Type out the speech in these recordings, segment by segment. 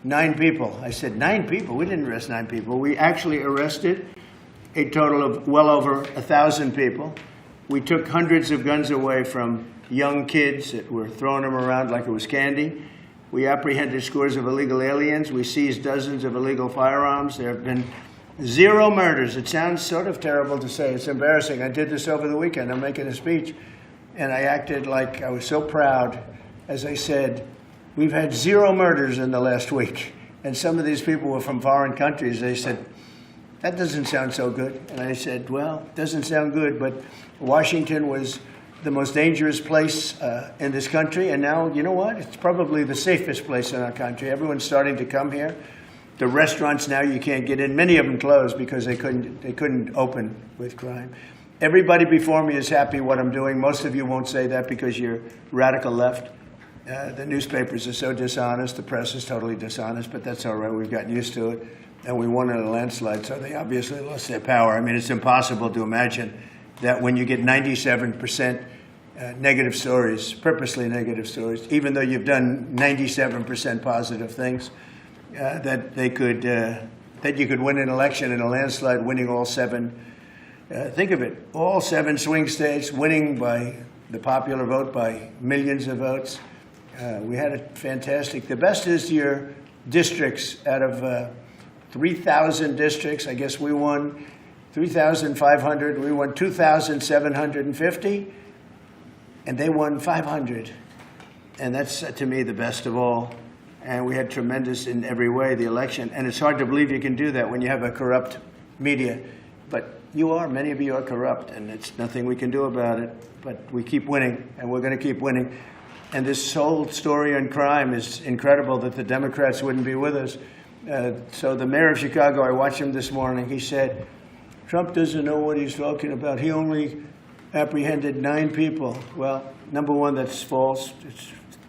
9 people. I said, 9 people? We didn't arrest 9 people. We actually arrested a total of well over 1,000 people. We took hundreds of guns away from young kids that were throwing them around like it was candy. We apprehended scores of illegal aliens. We seized dozens of illegal firearms. There have been 0 murders. It sounds sort of terrible to say. It's embarrassing. I did this over the weekend. I'm making a speech, and I acted like I was so proud as I said, we've had 0 murders in the last week. And some of these people were from foreign countries. They said, that doesn't sound so good. And I said, well, it doesn't sound good, but Washington was the most dangerous place in this country. And now, you know what? It's probably the safest place in our country. Everyone's starting to come here. The restaurants now you can't get in. Many of them closed because they couldn't open with crime. Everybody before me is happy what I'm doing. Most of you won't say that because you're radical left. The newspapers are so dishonest. The press is totally dishonest, but that's all right. We've gotten used to it. And we won in a landslide, so they obviously lost their power. I mean, it's impossible to imagine that when you get 97% negative stories, purposely negative stories, even though you've done 97% positive things, that you could win an election in a landslide, winning all 7. Think of it, all 7 swing states, winning by the popular vote by millions of votes. We had a fantastic. The best is your districts. Out of 3,000 districts, I guess we won 3,500. We won 2,750, and they won 500. And that's, to me, the best of all. And we had tremendous in every way, the election. And it's hard to believe you can do that when you have a corrupt media. But many of you are corrupt, and it's nothing we can do about it. But we keep winning, and we're going to keep winning. And this whole story on crime is incredible that the Democrats wouldn't be with us. So the mayor of Chicago, I watched him this morning, he said, Trump doesn't know what he's talking about. He only apprehended 9 people. Well, number one, that's false.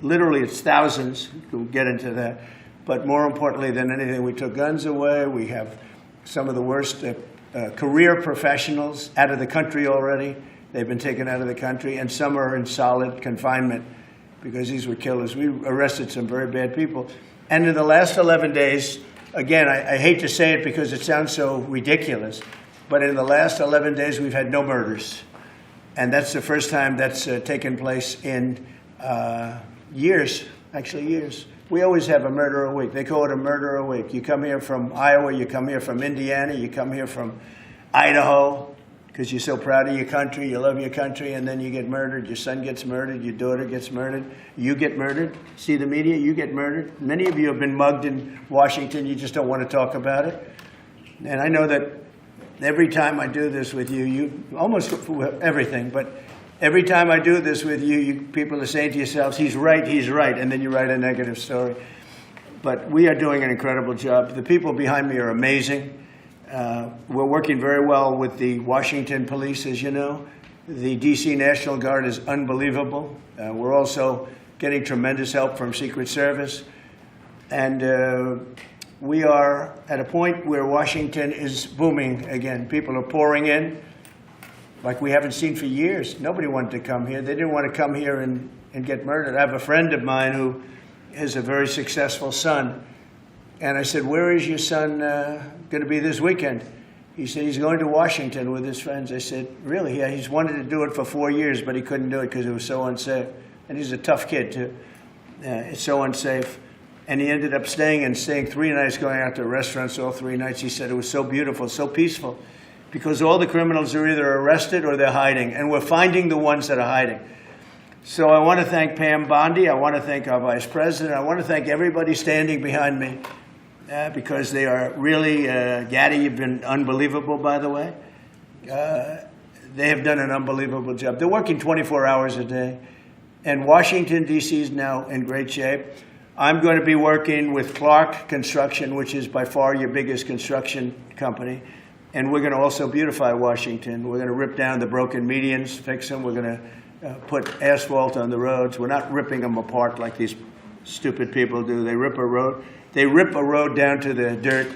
It's thousands. We'll get into that. But more importantly than anything, we took guns away. We have some of the worst career professionals out of the country already. They've been taken out of the country, and some are in solid confinement because these were killers. We arrested some very bad people. And in the last 11 days, again, I hate to say it because it sounds so ridiculous, but in the last 11 days, we've had no murders. And that's the first time that's taken place in years, actually years. We always have a murder a week. They call it a murder a week. You come here from Iowa, you come here from Indiana, you come here from Idaho, because you're so proud of your country, you love your country, and then you get murdered. Your son gets murdered, your daughter gets murdered, you get murdered. See the media, you get murdered. Many of you have been mugged in Washington, you just don't want to talk about it. And I know that every time I do this with you almost everything, but every time I do this with you, people are saying to yourselves, he's right, and then you write a negative story. But we are doing an incredible job. The people behind me are amazing. We're working very well with the Washington police, as you know. The D.C. National Guard is unbelievable. We're also getting tremendous help from Secret Service. And we are at a point where Washington is booming again. People are pouring in like we haven't seen for years. Nobody wanted to come here. They didn't want to come here and get murdered. I have a friend of mine who has a very successful son. And I said, where is your son going to be this weekend? He said, he's going to Washington with his friends. I said, really? Yeah, he's wanted to do it for 4 years, but he couldn't do it because it was so unsafe. And he's a tough kid, too. It's so unsafe. And he ended up staying 3 nights, going out to restaurants all 3 nights. He said it was so beautiful, so peaceful, because all the criminals are either arrested or they're hiding. And we're finding the ones that are hiding. So I want to thank Pam Bondi. I want to thank our vice president. I want to thank everybody standing behind me. Because they are really, Gaddy, you've been unbelievable, by the way. They have done an unbelievable job. They're working 24 hours a day. And Washington, D.C. is now in great shape. I'm going to be working with Clark Construction, which is by far your biggest construction company. And we're going to also beautify Washington. We're going to rip down the broken medians, fix them. We're going to put asphalt on the roads. We're not ripping them apart like these stupid people do. They rip a road. They rip a road down to the dirt,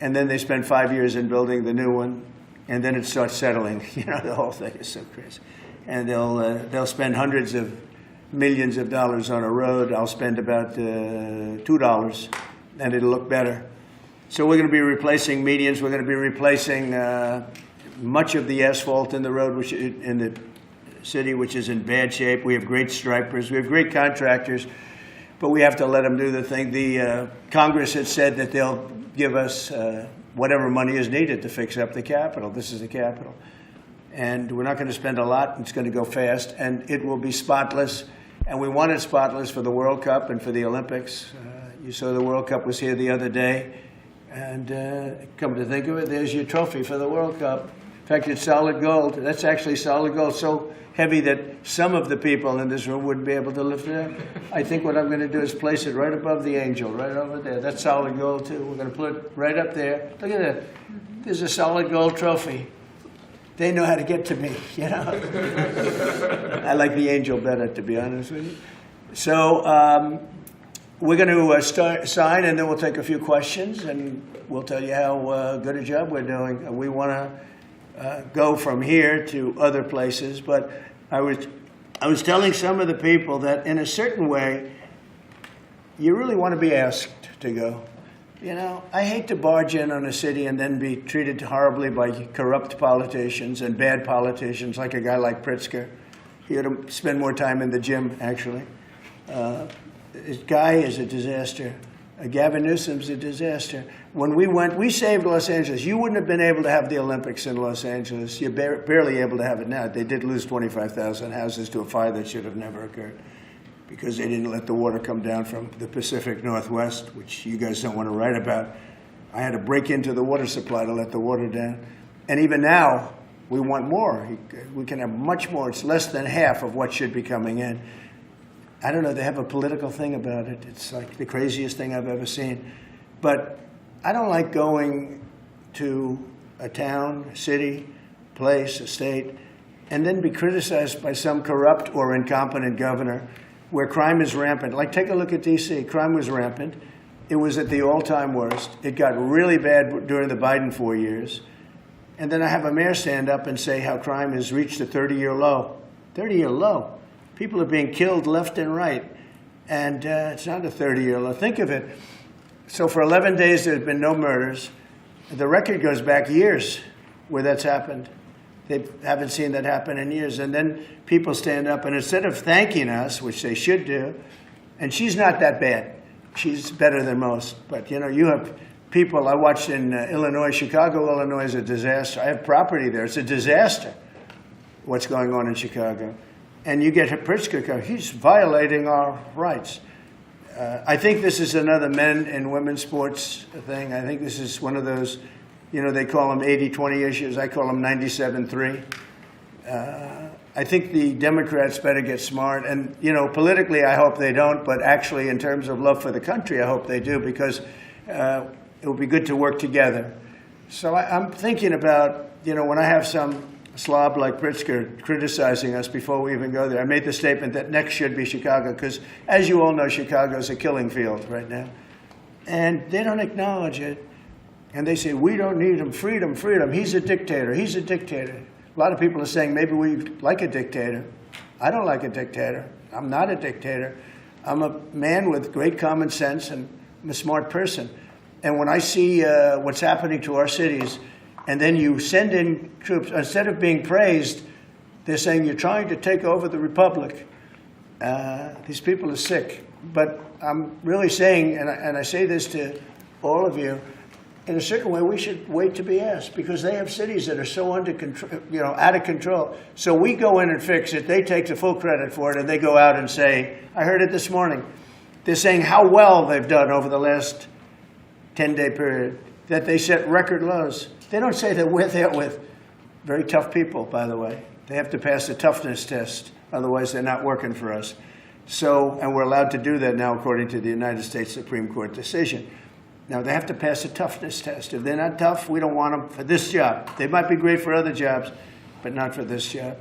and then they spend 5 years in building the new one, and then it starts settling. You know, the whole thing is so crazy. And they'll spend hundreds of millions of dollars on a road. I'll spend about $2 and it'll look better. So we're going to be replacing medians. We're going to be replacing much of the asphalt in the road, which in the city, which is in bad shape. We have great stripers. We have great contractors, but we have to let them do the thing. The Congress has said that they'll give us whatever money is needed to fix up the Capitol. This is the Capitol. And we're not going to spend a lot. It's going to go fast, and it will be spotless. And we want it spotless for the World Cup and for the Olympics. You saw the World Cup was here the other day. And come to think of it, there's your trophy for the World Cup. In fact, it's solid gold. That's actually solid gold, so heavy that some of the people in this room wouldn't be able to lift it up. I think what I'm going to do is place it right above the angel, right over there. That's solid gold, too. We're going to put it right up there. Look at that. There's a solid gold trophy. They know how to get to me, you know. I like the angel better, to be honest with you. So we're going to sign, and then we'll take a few questions, and we'll tell you how good a job we're doing. We want to go from here to other places, but I was telling some of the people that in a certain way, you really want to be asked to go. You know, I hate to barge in on a city and then be treated horribly by corrupt politicians and bad politicians, like a guy like Pritzker. He ought to spend more time in the gym, actually. This guy is a disaster. Gavin Newsom's a disaster. When we went, we saved Los Angeles. You wouldn't have been able to have the Olympics in Los Angeles. You're barely able to have it now. They did lose 25,000 houses to a fire that should have never occurred because they didn't let the water come down from the Pacific Northwest, which you guys don't want to write about. I had to break into the water supply to let the water down. And even now, we want more. We can have much more. It's less than half of what should be coming in. I don't know, they have a political thing about it. It's like the craziest thing I've ever seen. But I don't like going to a town, a city, place, a state, and then be criticized by some corrupt or incompetent governor where crime is rampant. Like, take a look at D.C. Crime was rampant. It was at the all-time worst. It got really bad during the Biden 4 years. And then I have a mayor stand up and say how crime has reached a 30-year low. 30-year low. People are being killed left and right. And it's not a 30-year low. Think of it. So for 11 days, there's been no murders. The record goes back years where that's happened. They haven't seen that happen in years. And then people stand up, and instead of thanking us, which they should do, and she's not that bad. She's better than most. But, you know, you have people. I watched in Illinois. Chicago, Illinois is a disaster. I have property there. It's a disaster what's going on in Chicago. And you get Pritzker, he's violating our rights. I think this is another men and women's sports thing. I think this is one of those, you know, they call them 80-20 issues. I call them 97-3. I think the Democrats better get smart. And, you know, politically, I hope they don't. But actually, in terms of love for the country, I hope they do, because it would be good to work together. So I'm thinking about, you know, when I have some slob like Pritzker criticizing us before we even go there. I made the statement that next should be Chicago because, as you all know, Chicago is a killing field right now. And they don't acknowledge it. And they say, we don't need him. Freedom, freedom. He's a dictator. He's a dictator. A lot of people are saying maybe we like a dictator. I don't like a dictator. I'm not a dictator. I'm a man with great common sense, and I'm a smart person. And when I see what's happening to our cities, and then you send in troops, instead of being praised, they're saying you're trying to take over the republic. These people are sick. But I'm really saying, and I say this to all of you, in a certain way, we should wait to be asked, because they have cities that are so under control, you know, out of control. So we go in and fix it. They take the full credit for it, and they go out and say, I heard it this morning. They're saying how well they've done over the last 10-day period, that they set record lows. They don't say that we're there with very tough people, by the way. They have to pass a toughness test. Otherwise, they're not working for us. So, and we're allowed to do that now according to the United States Supreme Court decision. Now, they have to pass a toughness test. If they're not tough, we don't want them for this job. They might be great for other jobs, but not for this job,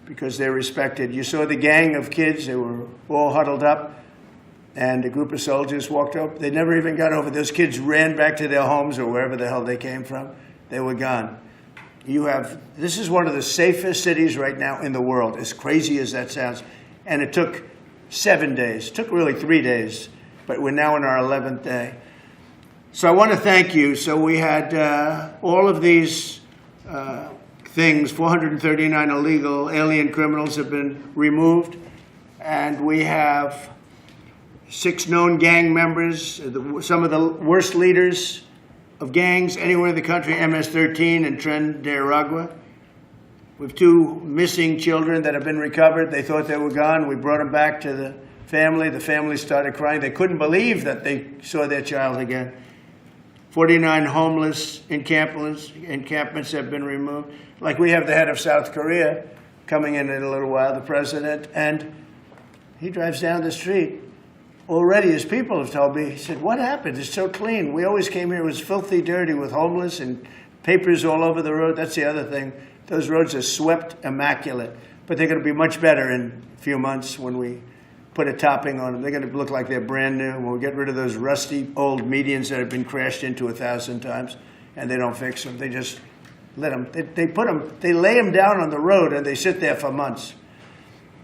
because they're respected. You saw the gang of kids. They were all huddled up, and a group of soldiers walked up. They never even got over. Those kids ran back to their homes or wherever the hell they came from. They were gone. This is one of the safest cities right now in the world, as crazy as that sounds. And it took 7 days. It took really 3 days, but we're now in our 11th day. So I want to thank you. So we had all of these things, 439 illegal alien criminals have been removed, and we have 6 known gang members, some of the worst leaders of gangs anywhere in the country, MS-13 and Tren de Aragua. We have 2 missing children that have been recovered. They thought they were gone. We brought them back to the family. The family started crying. They couldn't believe that they saw their child again. 49 homeless encampments have been removed. Like we have the head of South Korea coming in a little while, the president, and he drives down the street. Already, his people have told me, he said, what happened? It's so clean. We always came here, it was filthy dirty with homeless and papers all over the road. That's the other thing. Those roads are swept immaculate. But they're going to be much better in a few months when we put a topping on them. They're going to look like they're brand new. We'll get rid of those rusty old medians that have been crashed into 1,000 times, and they don't fix them. They just let them. They lay them down on the road, and they sit there for months.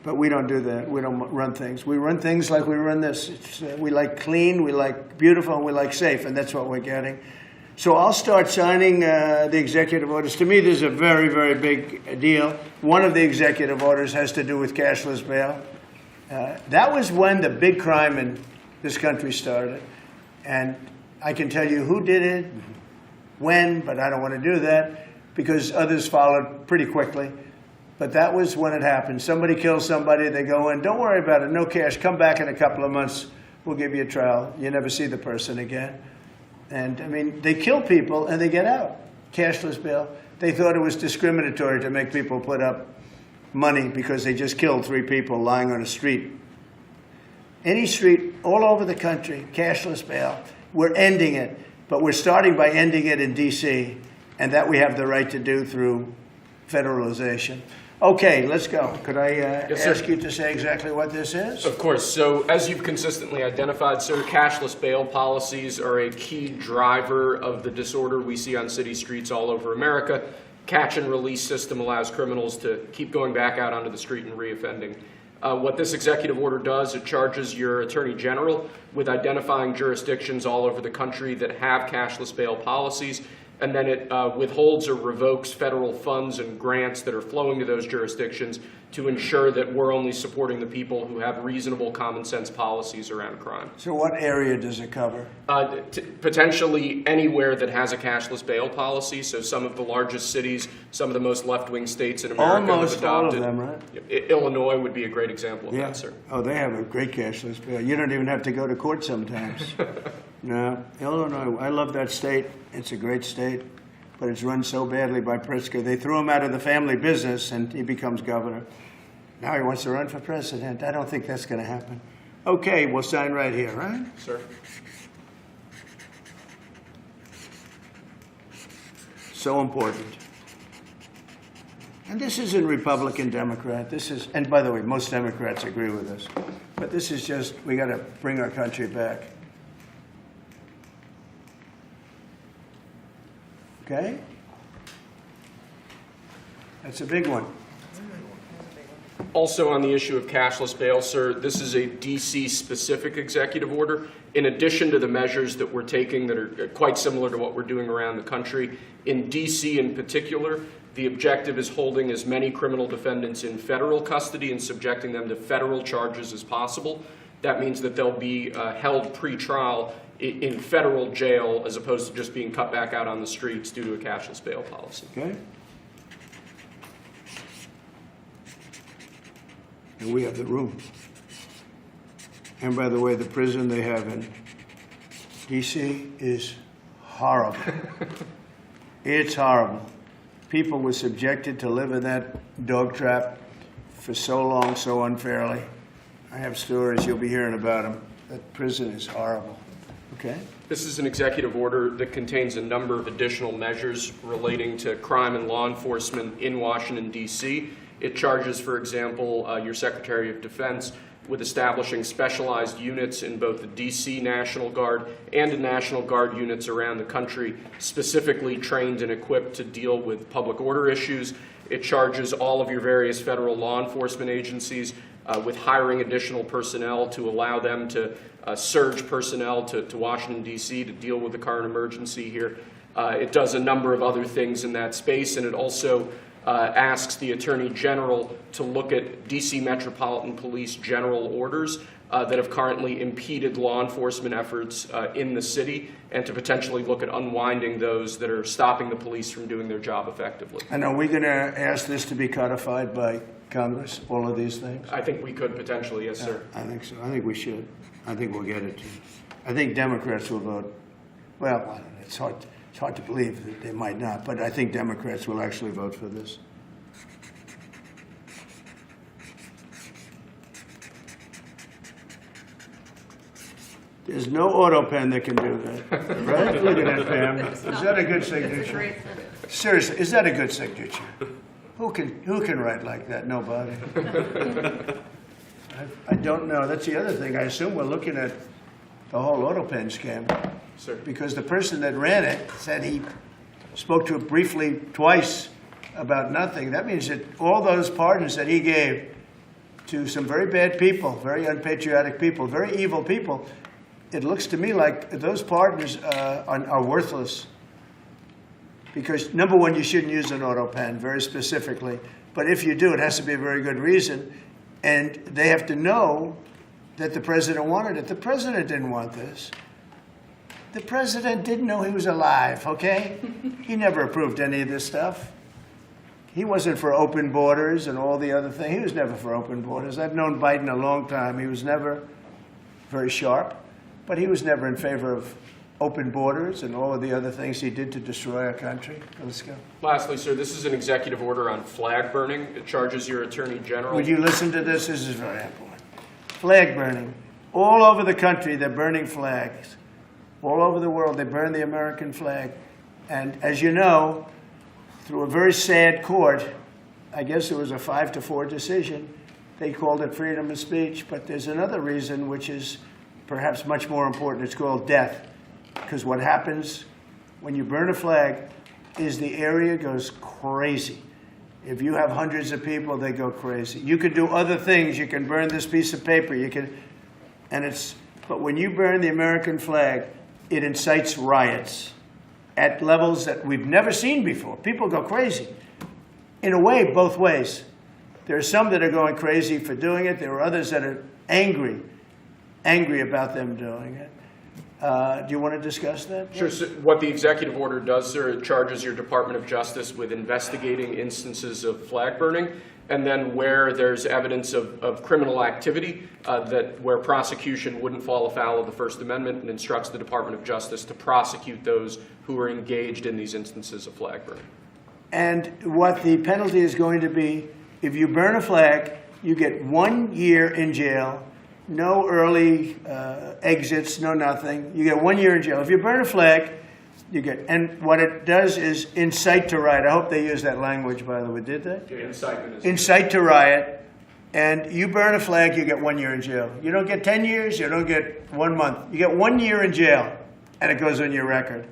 But we don't do that. We don't run things. We run things like we run this. We like clean, we like beautiful, and we like safe, and that's what we're getting. So I'll start signing the executive orders. To me, this is a very, very big deal. One of the executive orders has to do with cashless bail. That was when the big crime in this country started. And I can tell you who did it, when, but I don't want to do that because others followed pretty quickly. But that was when it happened. Somebody kills somebody, they go in, don't worry about it, no cash, come back in a couple of months, we'll give you a trial. You never see the person again. And I mean, they kill people and they get out. Cashless bail. They thought it was discriminatory to make people put up money because they just killed 3 people lying on a street. Any street all over the country, cashless bail. We're ending it, but we're starting by ending it in D.C., and that we have the right to do through federalization. Okay, let's go. Could I ask you to say exactly what this is? Of course. So as you've consistently identified, sir, cashless bail policies are a key driver of the disorder we see on city streets all over America. Catch and release system allows criminals to keep going back out onto the street and reoffending. What this executive order does, it charges your attorney general with identifying jurisdictions all over the country that have cashless bail policies, and then it withholds or revokes federal funds and grants that are flowing to those jurisdictions to ensure that we're only supporting the people who have reasonable common sense policies around crime. So what area does it cover? Potentially anywhere that has a cashless bail policy. So some of the largest cities, some of the most left-wing states in America Almost have adopted. all of them, right? Illinois would be a great example of that, sir. Oh, they have a great cashless bail. You don't even have to go to court sometimes. No, Illinois, I love that state. It's a great state, but it's run so badly by Pritzker. They threw him out of the family business, and he becomes governor. Now he wants to run for president. I don't think that's going to happen. Okay, we'll sign right here, right? Sir. So important. And this isn't Republican, Democrat. This is, and by the way, most Democrats agree with us. But this is just, we got to bring our country back. Okay? That's a big one. Also on the issue of cashless bail, sir, this is a D.C.-specific executive order. In addition to the measures that we're taking that are quite similar to what we're doing around the country, in D.C. in particular, the objective is holding as many criminal defendants in federal custody and subjecting them to federal charges as possible. That means that they'll be held pre-trial in federal jail as opposed to just being cut back out on the streets due to a cashless bail policy. Okay? And we have the room. And by the way, the prison they have in D.C. is horrible. It's horrible. People were subjected to live in that dog trap for so long, so unfairly. I have stories, you'll be hearing about them. That prison is horrible. Okay? This is an executive order that contains a number of additional measures relating to crime and law enforcement in Washington, D.C. It charges, for example, your Secretary of Defense with establishing specialized units in both the D.C. National Guard and the National Guard units around the country, specifically trained and equipped to deal with public order issues. It charges all of your various federal law enforcement agencies with hiring additional personnel to allow them to surge personnel to Washington, D.C. to deal with the current emergency here. It does a number of other things in that space, and it also asks the Attorney General to look at D.C. Metropolitan Police general orders that have currently impeded law enforcement efforts in the city, and to potentially look at unwinding those that are stopping the police from doing their job effectively. And are we going to ask this to be codified by Congress, all of these things? I think we could potentially, yes, sir. I think so. I think we should. I think we'll get it to. I think Democrats will vote. Well, I don't know. It's hard to believe that they might not, but I think Democrats will actually vote for this. There's no auto pen that can do that, right? Look at that, Pam. Is that a good signature? Seriously, is that a good signature? Who can write like that? Nobody. I don't know. That's the other thing. I assume we're looking at the whole auto pen scam. Sir. Because the person that ran it said he spoke to it briefly twice about nothing. That means that all those pardons that he gave to some very bad people, very unpatriotic people, very evil people, it looks to me like those pardons are worthless. Because, number one, you shouldn't use an auto pen, very specifically. But if you do, it has to be a very good reason. And they have to know that the president wanted it. The president didn't want this. The president didn't know he was alive, okay? He never approved any of this stuff. He wasn't for open borders and all the other things. He was never for open borders. I've known Biden a long time. He was never very sharp, but he was never in favor of open borders and all of the other things he did to destroy our country. Let's go. Lastly, sir, this is an executive order on flag burning. It charges your Attorney General. Would you listen to this? This is very important. Flag burning. All over the country, they're burning flags. All over the world, they burn the American flag. And as you know, through a very sad court, I guess it was a 5-4 decision, they called it freedom of speech. But there's another reason which is perhaps much more important. It's called death. Because what happens when you burn a flag is the area goes crazy. If you have hundreds of people, they go crazy. You can do other things. You can burn this piece of paper. But when you burn the American flag, it incites riots at levels that we've never seen before. People go crazy. In a way, both ways. There are some that are going crazy for doing it. There are others that are angry about them doing it. Do you want to discuss that? Sure. So what the executive order does, sir, it charges your Department of Justice with investigating instances of flag burning, and then where there's evidence of criminal activity, where prosecution wouldn't fall afoul of the First Amendment, and instructs the Department of Justice to prosecute those who are engaged in these instances of flag burning. And what the penalty is going to be, if you burn a flag, you get 1 year in jail. No early exits, no nothing. You get 1 year in jail. If you burn a flag, and what it does is incite to riot. I hope they use that language, by the way. Did they? Yeah, incitement is incite to riot. And you burn a flag, you get 1 year in jail. You don't get 10 years, you don't get 1 month. You get 1 year in jail, and it goes on your record.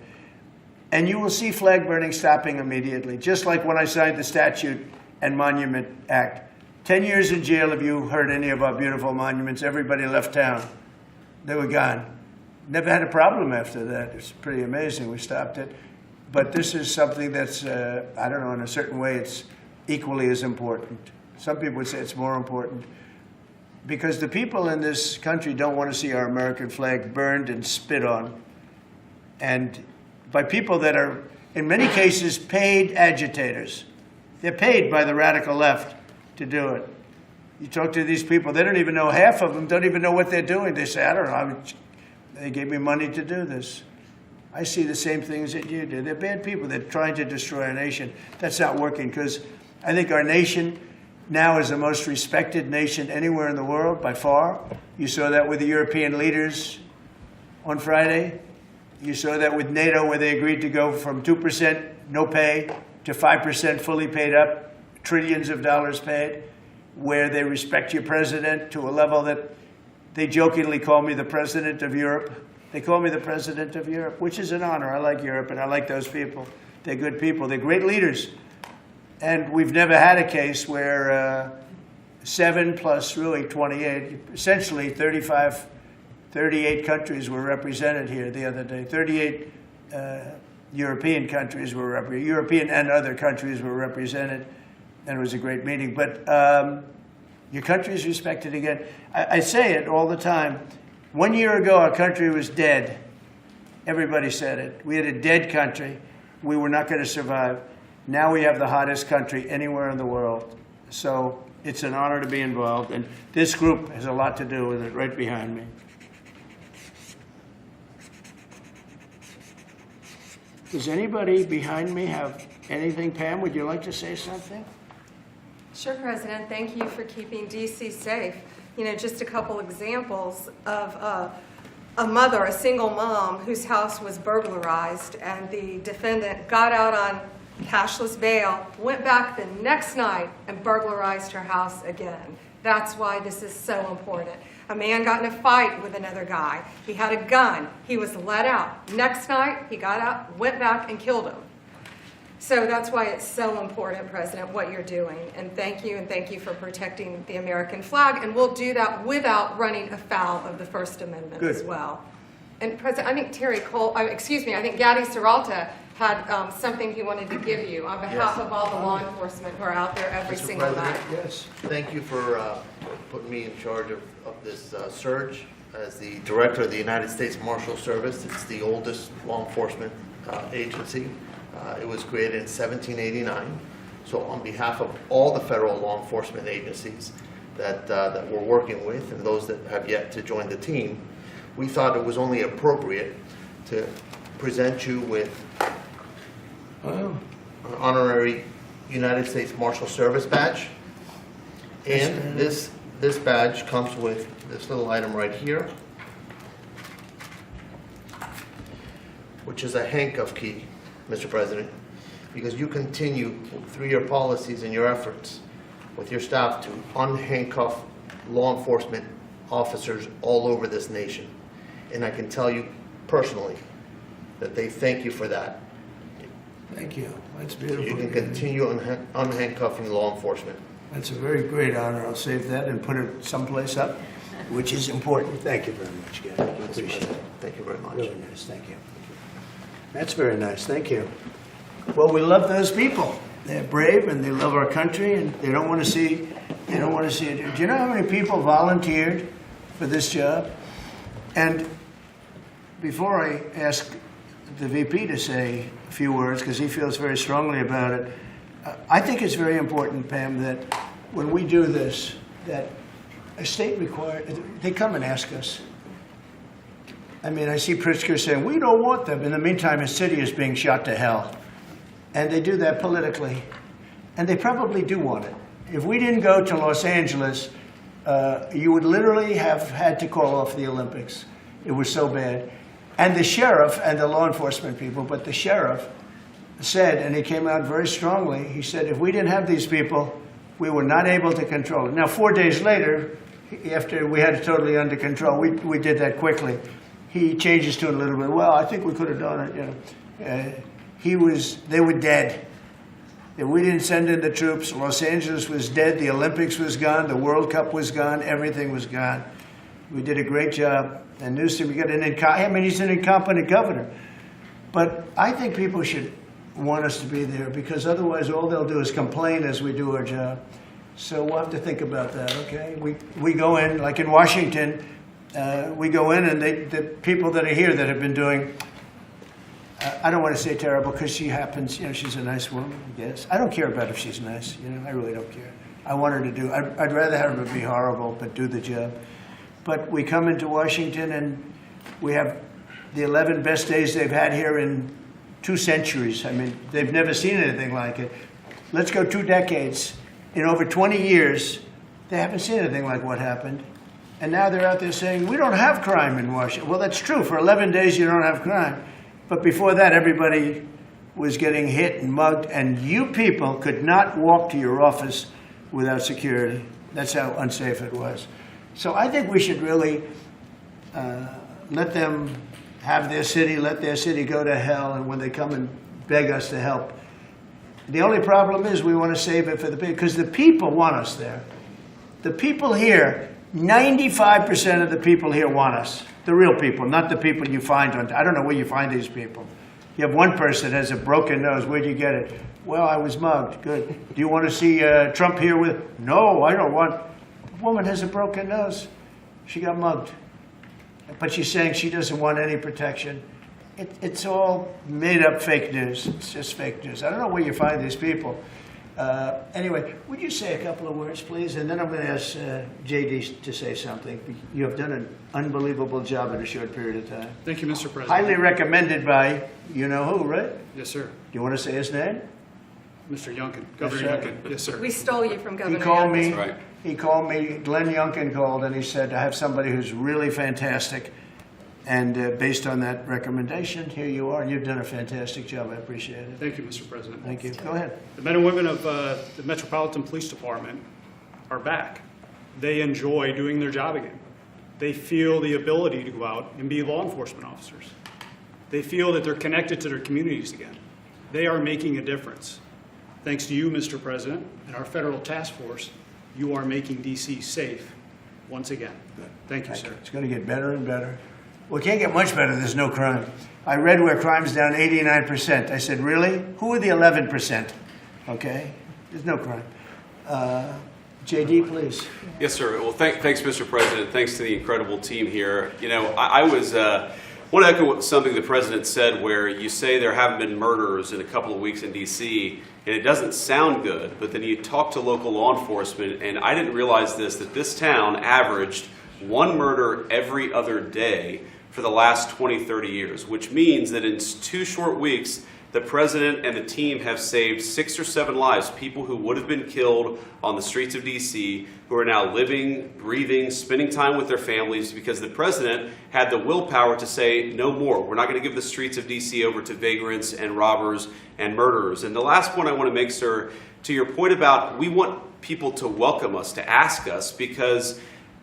And you will see flag burning stopping immediately, just like when I signed the Statute and Monument Act. 10 years in jail if you hurt any of our beautiful monuments. Everybody left town. They were gone. Never had a problem after that. It's pretty amazing. We stopped it. But this is something that's, I don't know, in a certain way, it's equally as important. Some people would say it's more important. Because the people in this country don't want to see our American flag burned and spit on. And by people that are, in many cases, paid agitators. They're paid by the radical left to do it. You talk to these people, they don't even know, half of them don't even know what they're doing. They say, I don't know, they gave me money to do this. I see the same things that you do. They're bad people. They're trying to destroy our nation. That's not working, because I think our nation now is the most respected nation anywhere in the world, by far. You saw that with the European leaders on Friday. You saw that with NATO, where they agreed to go from 2% no pay to 5% fully paid up, trillions of dollars paid, where they respect your president to a level that they jokingly call me the president of Europe. They call me the president of Europe, which is an honor. I like Europe, and I like those people. They're good people. They're great leaders. And we've never had a case where 7 plus really 28, essentially 38 countries were represented here the other day. 38 European countries were represented, European and other countries were represented, and it was a great meeting. But your country is respected again. I say it all the time. 1 year ago, our country was dead. Everybody said it. We had a dead country. We were not going to survive. Now we have the hottest country anywhere in the world. So it's an honor to be involved, and this group has a lot to do with it, right behind me. Does anybody behind me have anything? Pam, would you like to say something? Sure, President. Thank you for keeping D.C. safe. You know, just a couple examples of a mother, a single mom, whose house was burglarized, and the defendant got out on cashless bail, went back the next night and burglarized her house again. That's why this is so important. A man got in a fight with another guy. He had a gun. He was let out. Next night, he got out, went back, and killed him. So that's why it's so important, President, what you're doing. And thank you for protecting the American flag. And we'll do that without running afoul of the First Amendment as well. And President, I think I think Gaddy Serralta had something he wanted to give you on behalf of all the law enforcement who are out there every single night. Yes. Thank you for putting me in charge of this surge as the Director of the United States Marshal Service. It's the oldest law enforcement agency. It was created in 1789. So on behalf of all the federal law enforcement agencies that we're working with and those that have yet to join the team, we thought it was only appropriate to present you with an honorary United States Marshal Service badge. And this badge comes with this little item right here, which is a handcuff key, Mr. President, because you continue through your policies and your efforts with your staff to unhandcuff law enforcement officers all over this nation. And I can tell you personally that they thank you for that. Thank you. That's beautiful. You can continue unhandcuffing law enforcement. That's a very great honor. I'll save that and put it someplace up, which is important. Thank you very much, Gary. I appreciate it. Thank you very much. Really nice. Thank you. That's very nice. Thank you. Well, we love those people. They're brave and they love our country, and they don't want to see it. Do you know how many people volunteered for this job? And before I ask the VP to say a few words, because he feels very strongly about it, I think it's very important, Pam, that when we do this, that a state they come and ask us. I mean, I see Pritzker saying, we don't want them. In the meantime, his city is being shot to hell. And they do that politically. And they probably do want it. If we didn't go to Los Angeles, you would literally have had to call off the Olympics. It was so bad. And the sheriff and the law enforcement people, but the sheriff said, and he came out very strongly, he said, if we didn't have these people, we were not able to control it. Now, 4 days later, after we had it totally under control, we did that quickly. He changed his tune a little bit. Well, I think we could have done it, you know. They were dead. If we didn't send in the troops, Los Angeles was dead, the Olympics was gone, the World Cup was gone, everything was gone. We did a great job. And Newsom, he's an incompetent governor. But I think people should want us to be there, because otherwise all they'll do is complain as we do our job. So we'll have to think about that, okay? We go in, like in Washington, we go in and the people that are here that have been doing, I don't want to say terrible, because she happens, you know, she's a nice woman, I guess. I don't care about if she's nice, you know, I really don't care. I want her to do, I'd rather have her be horrible, but do the job. But we come into Washington and we have the 11 best days they've had here in 2 centuries. I mean, they've never seen anything like it. Let's go 2 decades. In over 20 years, they haven't seen anything like what happened. And now they're out there saying, we don't have crime in Washington. Well, that's true. For 11 days, you don't have crime. But before that, everybody was getting hit and mugged, and you people could not walk to your office without security. That's how unsafe it was. So I think we should really let them have their city, let their city go to hell, and when they come and beg us to help. The only problem is we want to save it for the people, because the people want us there. The people here, 95% of the people here want us. The real people, not the people you find on, I don't know where you find these people. You have one person that has a broken nose. Where'd you get it? Well, I was mugged. Good. Do you want to see Trump here with? No, I don't want. The woman has a broken nose. She got mugged. But she's saying she doesn't want any protection. It's all made up fake news. It's just fake news. I don't know where you find these people. Anyway, would you say a couple of words, please? And then I'm going to ask JD to say something. You have done an unbelievable job in a short period of time. Thank you, Mr. President. Highly recommended by you know who, right? Yes, sir. Do you want to say his name? Mr. Youngkin, Governor Yes, sir. Youngkin. Yes, sir. We stole you from Governor He called Youngkin. me. Right. He called me. Glenn Youngkin called, and he said, "I have somebody who's really fantastic." And based on that recommendation, here you are. You've done a fantastic job. I appreciate it. Thank you, Mr. President. Thank you. Go ahead. The men and women of the Metropolitan Police Department are back. They enjoy doing their job again. They feel the ability to go out and be law enforcement officers. They feel that they're connected to their communities again. They are making a difference. Thanks to you, Mr. President, and our federal task force, you are making DC safe once again. Thank you, sir. It's going to get better and better. Well, it can't get much better. There's no crime. I read where crime's down 89%. I said, really? Who are the 11%? Okay? There's no crime. JD, please. Yes, sir. Well, thanks, Mr. President. Thanks to the incredible team here. You know, I was want to echo something the President said, where you say there haven't been murders in a couple of weeks in D.C., and it doesn't sound good, but then you talk to local law enforcement, and I didn't realize this, that this town averaged one murder every other day for the last 20, 30 years, which means that in 2 short weeks, the President and the team have saved 6 or 7 lives, people who would have been killed on the streets of D.C., who are now living, breathing, spending time with their families, because the President had the willpower to say, no more. We're not going to give the streets of D.C. over to vagrants and robbers and murderers. And the last point I want to make, sir, to your point about we want people to welcome us, to ask us, because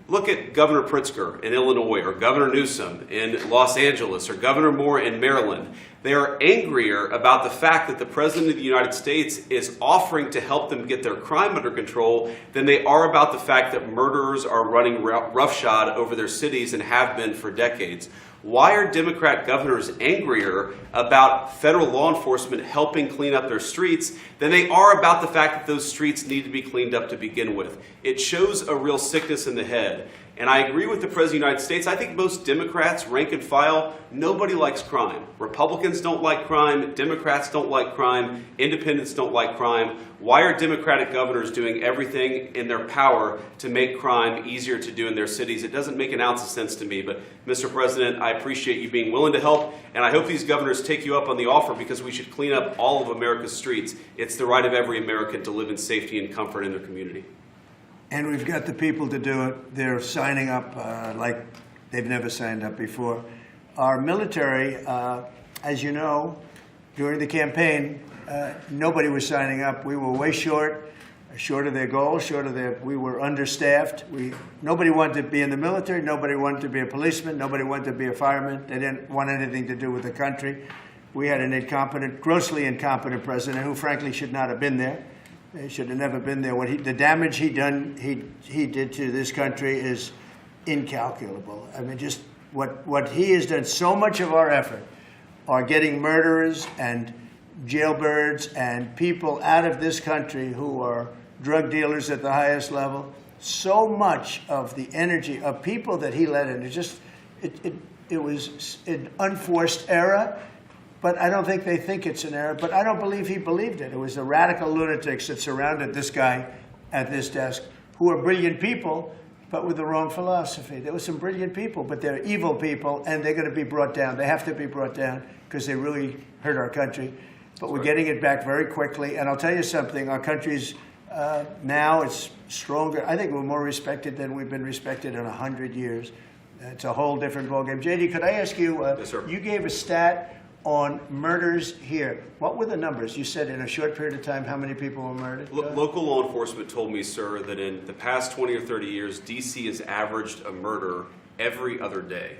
look at Governor Pritzker in Illinois, or Governor Newsom in Los Angeles, or Governor Moore in Maryland. They are angrier about the fact that the President of the United States is offering to help them get their crime under control than they are about the fact that murderers are running roughshod over their cities and have been for decades. Why are Democrat governors angrier about federal law enforcement helping clean up their streets than they are about the fact that those streets need to be cleaned up to begin with? It shows a real sickness in the head. And I agree with the President of the United States. I think most Democrats, rank and file, nobody likes crime. Republicans don't like crime. Democrats don't like crime. Independents don't like crime. Why are Democratic governors doing everything in their power to make crime easier to do in their cities? It doesn't make an ounce of sense to me. But, Mr. President, I appreciate you being willing to help. And I hope these governors take you up on the offer, because we should clean up all of America's streets. It's the right of every American to live in safety and comfort in their community. And we've got the people to do it. They're signing up like they've never signed up before. Our military, as you know, during the campaign, nobody was signing up. We were way short of their goal, we were understaffed. Nobody wanted to be in the military. Nobody wanted to be a policeman. Nobody wanted to be a fireman. They didn't want anything to do with the country. We had an incompetent, grossly incompetent president who, frankly, should not have been there. He should have never been there. The damage he did to this country is incalculable. I mean, just what he has done. So much of our effort are getting murderers and jailbirds and people out of this country who are drug dealers at the highest level. So much of the energy of people that he let in, it was an unforced error. But I don't think they think it's an error. But I don't believe he believed it. It was the radical lunatics that surrounded this guy at this desk, who are brilliant people, but with the wrong philosophy. There were some brilliant people, but they're evil people, and they're going to be brought down. They have to be brought down because they really hurt our country. But we're getting it back very quickly. And I'll tell you something, our country's now it's stronger. I think we're more respected than we've been respected in 100 years. It's a whole different ballgame. JD, could I ask you, Yes, sir. You gave a stat on murders here. What were the numbers? You said in a short period of time, how many people were murdered? Local law enforcement told me, sir, that in the past 20 or 30 years, D.C. has averaged a murder every other day.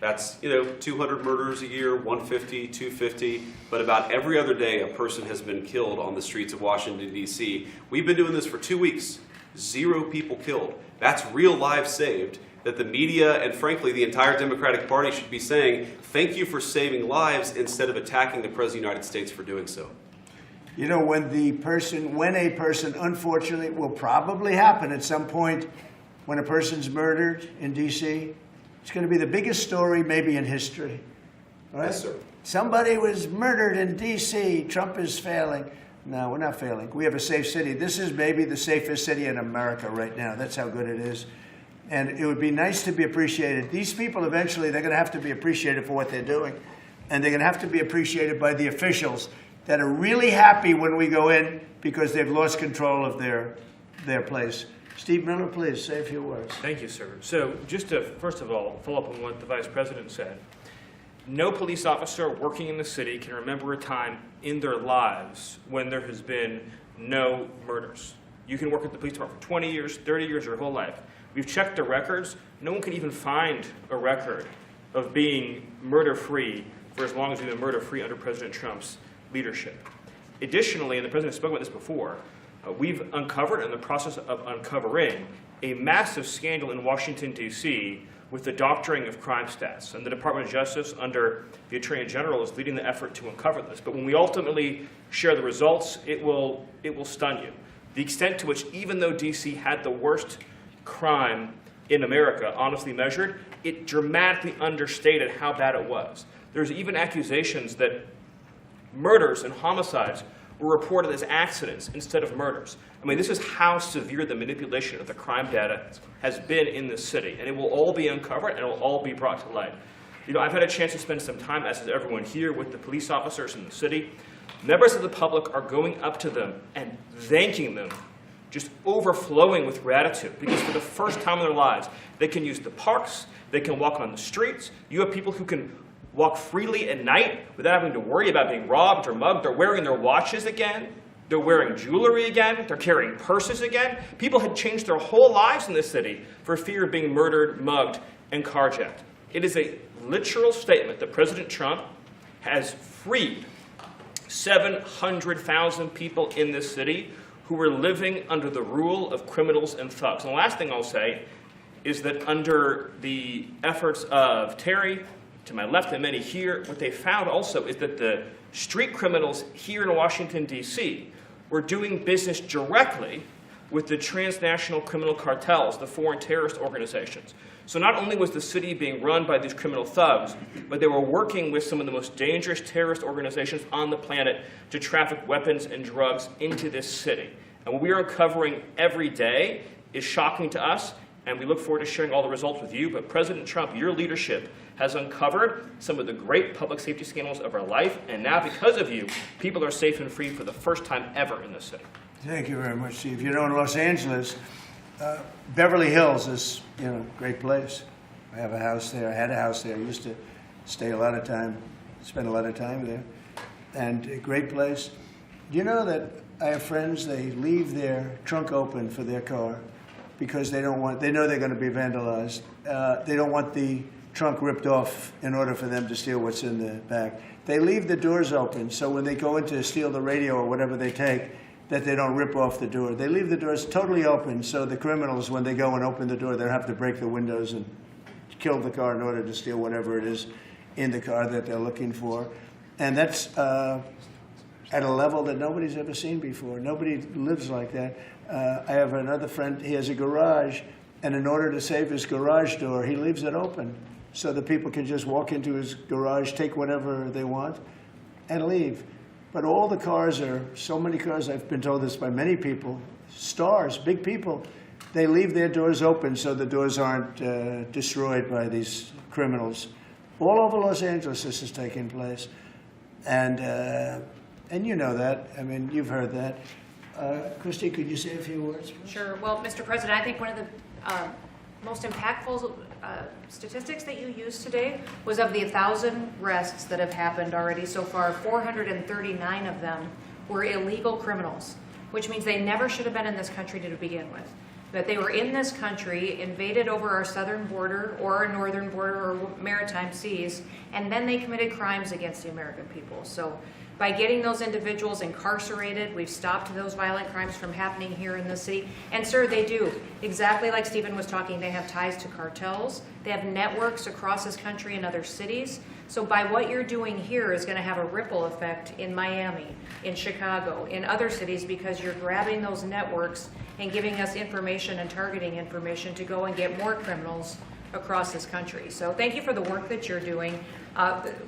That's, 200 murders a year, 150, 250, but about every other day a person has been killed on the streets of Washington, D.C. We've been doing this for 2 weeks. 0 people killed. That's real lives saved that the media and frankly the entire Democratic Party should be saying, thank you for saving lives instead of attacking the President of the United States for doing so. You know, when a person, unfortunately, will probably happen at some point, when a person's murdered in D.C., it's going to be the biggest story maybe in history. Right? Yes, sir. Somebody was murdered in D.C. Trump is failing. No, we're not failing. We have a safe city. This is maybe the safest city in America right now. That's how good it is. And it would be nice to be appreciated. These people eventually, they're going to have to be appreciated for what they're doing. And they're going to have to be appreciated by the officials that are really happy when we go in because they've lost control of their place. Steve Miller, please, say a few words. Thank you, sir. So just to, first of all, follow up on what the Vice President said. No police officer working in the city can remember a time in their lives when there has been no murders. You can work at the police department for 20 years, 30 years, your whole life. We've checked the records. No one can even find a record of being murder-free for as long as we've been murder-free under President Trump's leadership. Additionally, and the President spoke about this before, we've uncovered, in the process of uncovering, a massive scandal in Washington, D.C. with the doctoring of crime stats. And the Department of Justice, under the Attorney General, is leading the effort to uncover this. But when we ultimately share the results, it will stun you. The extent to which, even though D.C. had the worst crime in America, honestly measured, it dramatically understated how bad it was. There's even accusations that murders and homicides were reported as accidents instead of murders. I mean, this is how severe the manipulation of the crime data has been in this city, and it will all be uncovered and it will all be brought to light. You know, I've had a chance to spend some time, as has everyone here, with the police officers in the city. Members of the public are going up to them and thanking them, just overflowing with gratitude, because for the first time in their lives, they can use the parks, they can walk on the streets. You have people who can walk freely at night without having to worry about being robbed or mugged. They're wearing their watches again. They're wearing jewelry again. They're carrying purses again. People had changed their whole lives in this city for fear of being murdered, mugged, and carjacked. It is a literal statement that President Trump has freed 700,000 people in this city who were living under the rule of criminals and thugs. And the last thing I'll say is that under the efforts of Terry, to my left and many here, what they found also is that the street criminals here in Washington, D.C. were doing business directly with the transnational criminal cartels, the foreign terrorist organizations. So not only was the city being run by these criminal thugs, but they were working with some of the most dangerous terrorist organizations on the planet to traffic weapons and drugs into this city. And what we are uncovering every day is shocking to us, and we look forward to sharing all the results with you. But President Trump, your leadership has uncovered some of the great public safety scandals of our life, and now because of you, people are safe and free for the first time ever in this city. Thank you very much, Steve. You know, in Los Angeles, Beverly Hills is, you know, a great place. I have a house there. I had a house there. I used to stay a lot of time, spend a lot of time there. And a great place. Do you know that I have friends, they leave their trunk open for their car because they know they're going to be vandalized. They don't want the trunk ripped off in order for them to steal what's in the back. They leave the doors open so when they go in to steal the radio or whatever they take, that they don't rip off the door. They leave the doors totally open so the criminals, when they go and open the door, they'll have to break the windows and kill the car in order to steal whatever it is in the car that they're looking for. And that's at a level that nobody's ever seen before. Nobody lives like that. I have another friend, he has a garage, and in order to save his garage door, he leaves it open so that people can just walk into his garage, take whatever they want, and leave. But all the cars are, so many cars, I've been told this by many people, stars, big people, they leave their doors open so the doors aren't destroyed by these criminals. All over Los Angeles this is taking place. And you know that. I mean, you've heard that. Christy, could you say a few words? Sure. Well, Mr. President, I think one of the most impactful statistics that you used today was of the 1,000 arrests that have happened already so far, 439 of them were illegal criminals, which means they never should have been in this country to begin with. that they were in this country, invaded over our southern border or our northern border or maritime seas, and then they committed crimes against the American people. So by getting those individuals incarcerated, we've stopped those violent crimes from happening here in the city. And sir, they do. Exactly like Stephen was talking, they have ties to cartels. They have networks across this country in other cities. So by what you're doing here is going to have a ripple effect in Miami, in Chicago, in other cities, because you're grabbing those networks and giving us information and targeting information to go and get more criminals across this country. So thank you for the work that you're doing.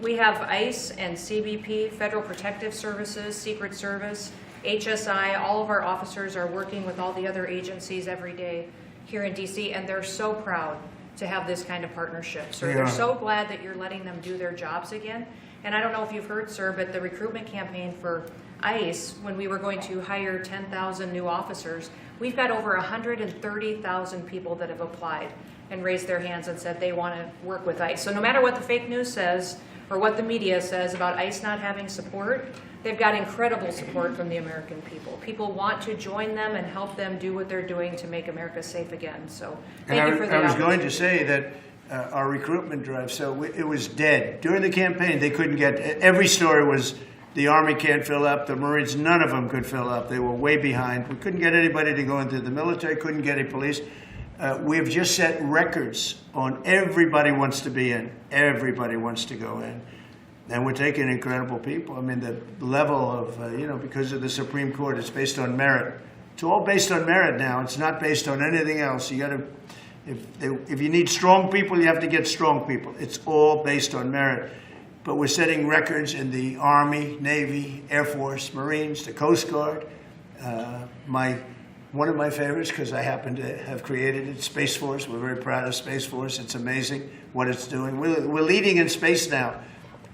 We have ICE and CBP, Federal Protective Services, Secret Service, HSI. All of our officers are working with all the other agencies every day here in DC, and they're so proud to have this kind of partnership. So they're so glad that you're letting them do their jobs again. And I don't know if you've heard, sir, but the recruitment campaign for ICE, when we were going to hire 10,000 new officers, we've got over 130,000 people that have applied and raised their hands and said they want to work with ICE. So no matter what the fake news says or what the media says about ICE not having support, they've got incredible support from the American people. People want to join them and help them do what they're doing to make America safe again. So thank you for the I was going opportunity. to say that our recruitment drive, so it was dead. During the campaign, they couldn't get, every story was the Army can't fill up, the Marines, none of them could fill up. They were way behind. We couldn't get anybody to go into the military, couldn't get any police. We've just set records on everybody wants to be in. Everybody wants to go in. And we're taking incredible people. I mean, the level of, because of the Supreme Court, it's based on merit. It's all based on merit now. It's not based on anything else. You got to, if you need strong people, you have to get strong people. It's all based on merit. But we're setting records in the Army, Navy, Air Force, Marines, the Coast Guard. One of my favorites, because I happen to have created it, Space Force. We're very proud of Space Force. It's amazing what it's doing. We're leading in space now.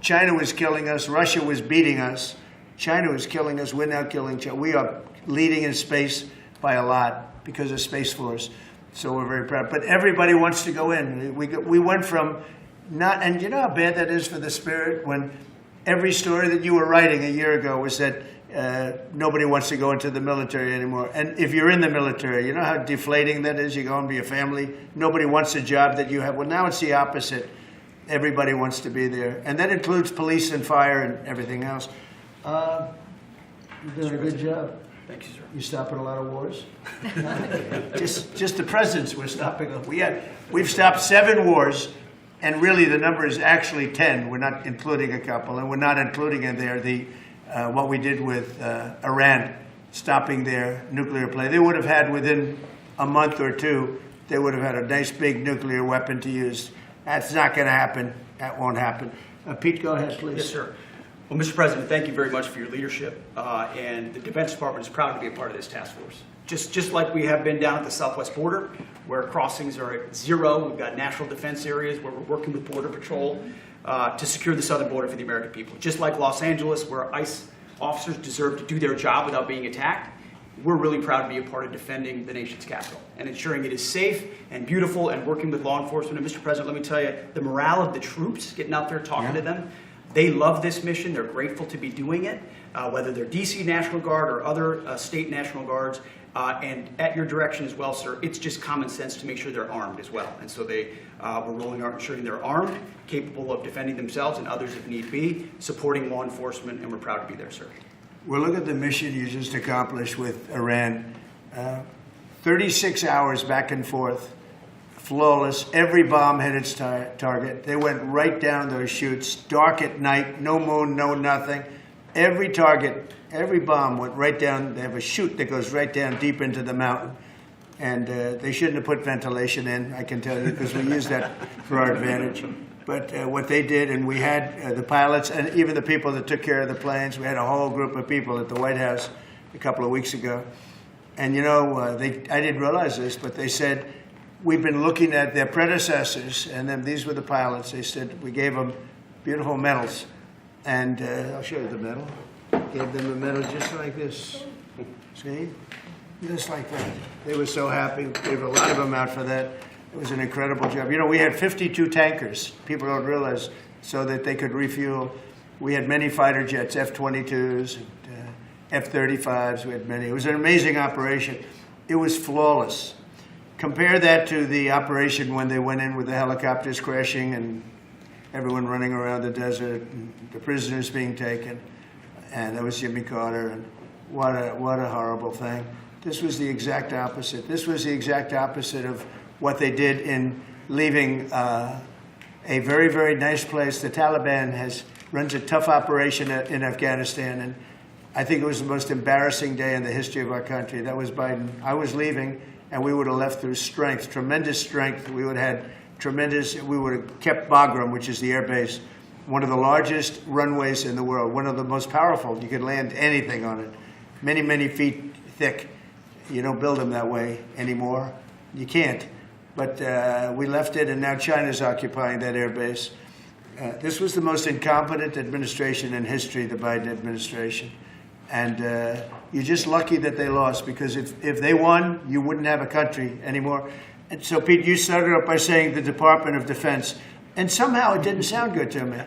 China was killing us. Russia was beating us. China was killing us. We're now killing China. We are leading in space by a lot because of Space Force. So we're very proud. But everybody wants to go in. We went from not, and you know how bad that is for the spirit when every story that you were writing a year ago was that nobody wants to go into the military anymore. And if you're in the military, you know how deflating that is? You go and be a family. Nobody wants a job that you have. Well, now it's the opposite. Everybody wants to be there. And that includes police and fire and everything else. You're doing a good job. Thank you, sir. You stopping a lot of wars? just the presidents we're stopping them. We've stopped 7 wars, and really the number is actually 10. We're not including a couple, and we're not including in there what we did with Iran, stopping their nuclear play. They would have had within a month or two, they would have had a nice big nuclear weapon to use. That's not going to happen. That won't happen. Pete, go ahead, please. Yes, sir. Well, Mr. President, thank you very much for your leadership. And the Defense Department is proud to be a part of this task force. Just like we have been down at the southwest border, where crossings are at 0. We've got national defense areas where we're working with Border Patrol to secure the southern border for the American people. Just like Los Angeles, where ICE officers deserve to do their job without being attacked, we're really proud to be a part of defending the nation's capital and ensuring it is safe and beautiful and working with law enforcement. And Mr. President, let me tell you, the morale of the troops, getting out there talking to them, they love this mission. They're grateful to be doing it, whether they're DC National Guard or other state National Guards. And at your direction as well, sir, it's just common sense to make sure they're armed as well. And so we're rolling out ensuring they're armed, capable of defending themselves and others if need be, supporting law enforcement, and we're proud to be there, sir. Well, look at the mission you just accomplished with Iran. 36 hours back and forth, flawless. Every bomb hit its target. They went right down those chutes, dark at night, no moon, no nothing. Every target, every bomb went right down. They have a chute that goes right down deep into the mountain. And they shouldn't have put ventilation in, I can tell you, because we use that for our advantage. But what they did, and we had the pilots and even the people that took care of the planes, we had a whole group of people at the White House a couple of weeks ago. And you know, I didn't realize this, but they said, we've been looking at their predecessors, and then these were the pilots. They said, we gave them beautiful medals. And I'll show you the medal. Gave them a medal just like this. See? Just like that. They were so happy. Gave a lot of them out for that. It was an incredible job. You know, we had 52 tankers. People don't realize, so that they could refuel. We had many fighter jets, F-22s, F-35s. We had many. It was an amazing operation. It was flawless. compare that to the operation when they went in with the helicopters crashing and everyone running around the desert, and the prisoners being taken, and that was Jimmy Carter, and what a horrible thing. This was the exact opposite. This was the exact opposite of what they did in leaving a very, very nice place. The Taliban runs a tough operation in Afghanistan, and I think it was the most embarrassing day in the history of our country. That was Biden. I was leaving, and we would have left through strength, tremendous strength. We would have kept Bagram, which is the air base, one of the largest runways in the world, one of the most powerful. You could land anything on it, many, many feet thick. You don't build them that way anymore. You can't. But we left it, and now China's occupying that air base. This was the most incompetent administration in history, the Biden administration. And you're just lucky that they lost, because if they won, you wouldn't have a country anymore. And so, Pete, you started up by saying the Department of Defense. And somehow it didn't sound good to me.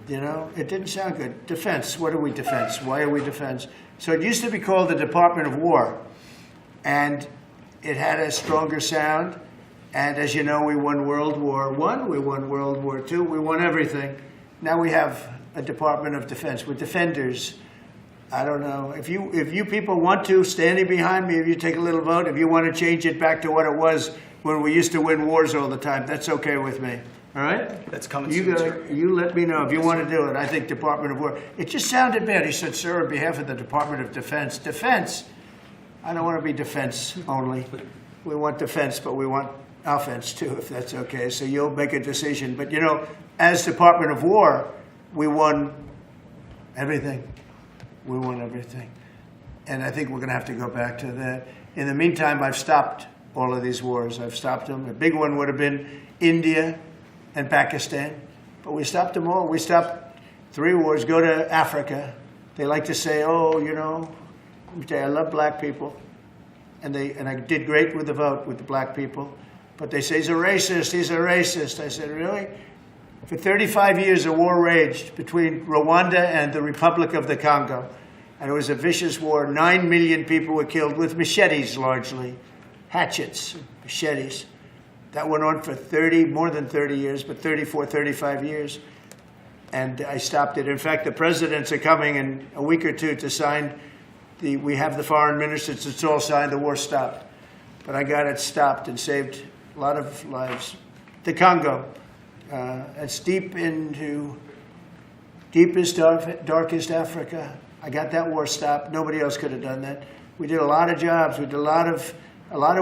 You know, it didn't sound good. Defense, what are we defense? Why are we defense? So it used to be called the Department of War. And it had a stronger sound. And as you know, we won World War I, we won World War II, we won everything. Now we have a Department of Defense. We're defenders. I don't know. If you people want to, standing behind me, if you take a little vote, if you want to change it back to what it was when we used to win wars all the time, that's okay with me. All right? That's coming soon, sir. You let me know if you want to do it. I think Department of War. It just sounded bad. He said, sir, on behalf of the Department of Defense. Defense. I don't want to be defense only. We want defense, but we want offense too, if that's okay. So you'll make a decision. But, you know, as Department of War, we won everything. We won everything. And I think we're going to have to go back to that. In the meantime, I've stopped all of these wars. I've stopped them. A big one would have been India and Pakistan. But we stopped them all. We stopped 3 wars. Go to Africa. They like to say, oh, you know, let me tell you, I love black people. And I did great with the vote with the black people. But they say, he's a racist, he's a racist. I said, really? For 35 years, a war raged between Rwanda and the Republic of the Congo. And it was a vicious war. 9 million people were killed with machetes, largely. Hatchets, machetes. That went on for more than 30 years, but 34, 35 years. And I stopped it. In fact, the presidents are coming in a week or two to sign. We have the foreign ministers, it's all signed, the war stopped. But I got it stopped and saved a lot of lives. The Congo. It's deepest, darkest Africa. I got that war stopped. Nobody else could have done that. We did a lot of jobs. We did a lot of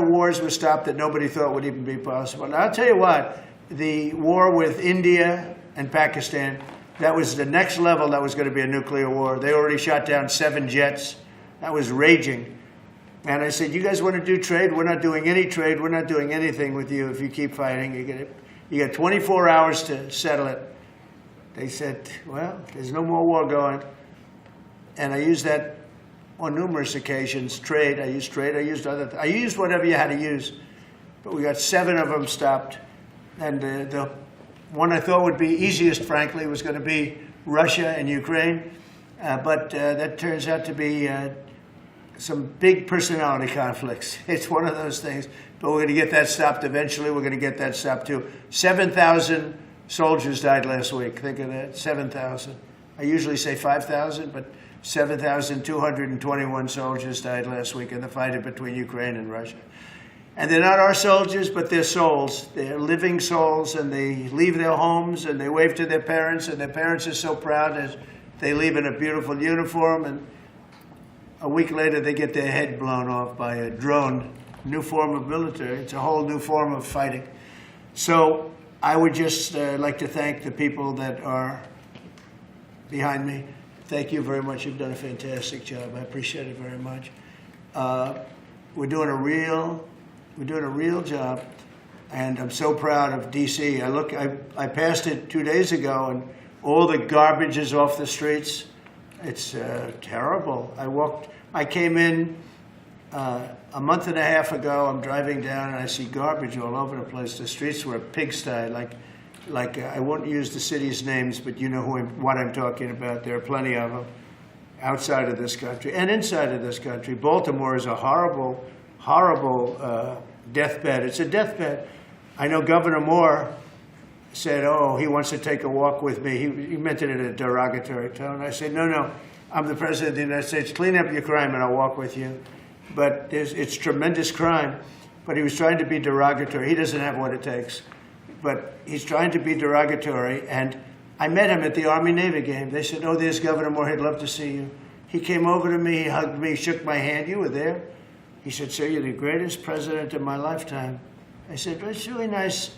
wars were stopped that nobody thought would even be possible. And I'll tell you what, the war with India and Pakistan, that was the next level. That was going to be a nuclear war. They already shot down 7 jets. That was raging. And I said, you guys want to do trade? We're not doing any trade. We're not doing anything with you if you keep fighting. You got 24 hours to settle it. They said, well, there's no more war going. And I used that on numerous occasions. Trade, I used I used whatever you had to use. But we got 7 of them stopped. And the one I thought would be easiest, frankly, was going to be Russia and Ukraine. But that turns out to be some big personality conflicts. It's one of those things. But we're going to get that stopped eventually. We're going to get that stopped too. 7,000 soldiers died last week. Think of that, 7,000. I usually say 5,000, but 7,221 soldiers died last week in the fight between Ukraine and Russia. And they're not our soldiers, but they're souls. They're living souls, and they leave their homes, and they wave to their parents, and their parents are so proud as they leave in a beautiful uniform, and a week later they get their head blown off by a drone. New form of military. It's a whole new form of fighting. So I would just like to thank the people that are behind me. Thank you very much. You've done a fantastic job. I appreciate it very much. We're doing a real job, and I'm so proud of DC. I passed it 2 days ago, and all the garbage is off the streets. It's terrible. I came in a month and a half ago. I'm driving down, and I see garbage all over the place. The streets were a pigsty. Like I won't use the city's names, but you know what I'm talking about. There are plenty of them outside of this country and inside of this country. Baltimore is a horrible deathbed. It's a deathbed. I know Governor Moore said, oh, he wants to take a walk with me. He meant it in a derogatory tone. I said, no, I'm the President of the United States. Clean up your crime and I'll walk with you. But it's tremendous crime. But he was trying to be derogatory. He doesn't have what it takes. But he's trying to be derogatory. And I met him at the Army-Navy game. They said, oh, there's Governor Moore. He'd love to see you. He came over to me. He hugged me, shook my hand. You were there. He said, sir, you're the greatest president of my lifetime. I said, well, it's really nice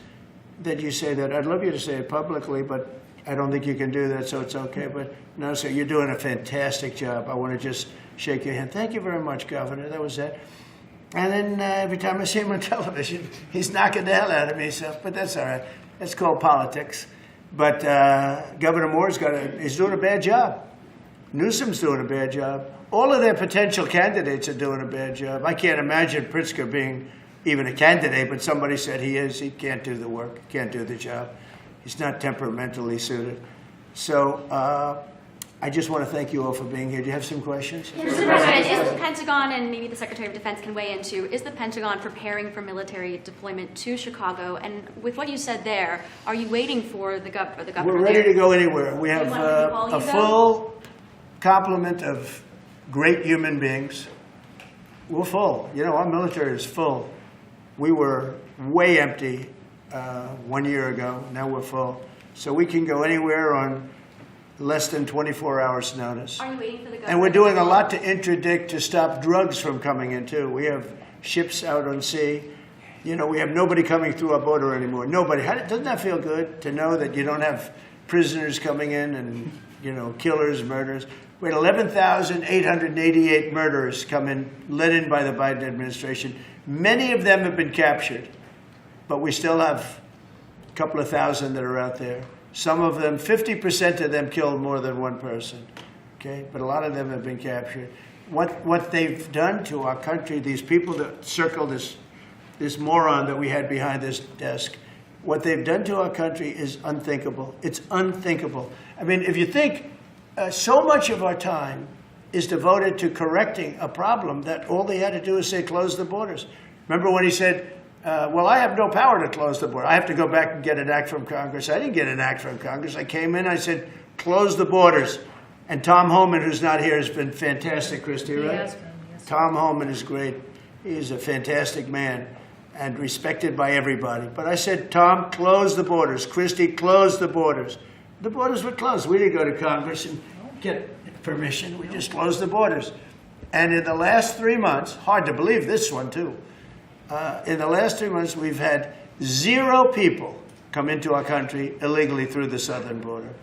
that you say that. I'd love you to say it publicly, but I don't think you can do that, so it's okay. But no, sir, you're doing a fantastic job. I want to just shake your hand. Thank you very much, Governor. That was it. And then every time I see him on television, he's knocking the hell out of me. So, but that's all right. That's called politics. But Governor Moore's he's doing a bad job. Newsom's doing a bad job. All of their potential candidates are doing a bad job. I can't imagine Pritzker being even a candidate, but somebody said he is. He can't do the work, can't do the job. He's not temperamentally suited. So I just want to thank you all for being here. Do you have some questions? Mr. President, is the Pentagon, and maybe the Secretary of Defense can weigh in too, is the Pentagon preparing for military deployment to Chicago? And with what you said there, are you waiting for the governor? We're ready to go anywhere. We have a full complement of great human beings. We're full. You know, our military is full. We were way empty 1 year ago. Now we're full. So we can go anywhere on less than 24 hours notice. Are you waiting for the governor? And we're doing a lot to interdict, to stop drugs from coming in too. We have ships out on sea. You know, we have nobody coming through our border anymore. Nobody. Doesn't that feel good to know that you don't have prisoners coming in and, you know, killers, murderers? We had 11,888 murderers come in, led in by the Biden administration. Many of them have been captured, but we still have a couple of thousand that are out there. Some of them, 50% of them killed more than one person, okay? But a lot of them have been captured. What they've done to our country, these people that circle this moron that we had behind this desk, what they've done to our country is unthinkable. It's unthinkable. I mean, if you think so much of our time is devoted to correcting a problem that all they had to do is say, close the borders. Remember when he said, well, I have no power to close the border. I have to go back and get an act from Congress. I didn't get an act from Congress. I came in, I said, close the borders. And Tom Homan, who's not here, has been fantastic, Christy, right? He has been, yes. Tom Homan is great. He's a fantastic man and respected by everybody. But I said, Tom, close the borders. Christy, close the borders. The borders were closed. We didn't go to Congress and get permission. We just closed the borders. And in the last 3 months, hard to believe this one too, in the last 3 months, we've had 0 people come into our country illegally through the southern border.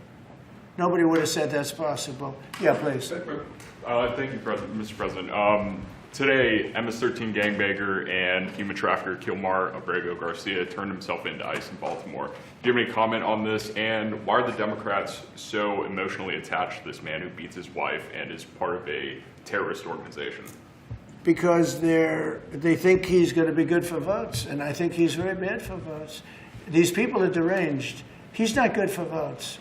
Nobody would have said that's possible. Yeah, please. Thank you, Mr. President. Today, MS-13 gangbanger and human trafficker Kilmar Abrego Garcia turned himself into ICE in Baltimore. Do you have any comment on this? And why are the Democrats so emotionally attached to this man who beats his wife and is part of a terrorist organization? Because they think he's going to be good for votes, and I think he's very bad for votes. These people are deranged. He's not good for votes.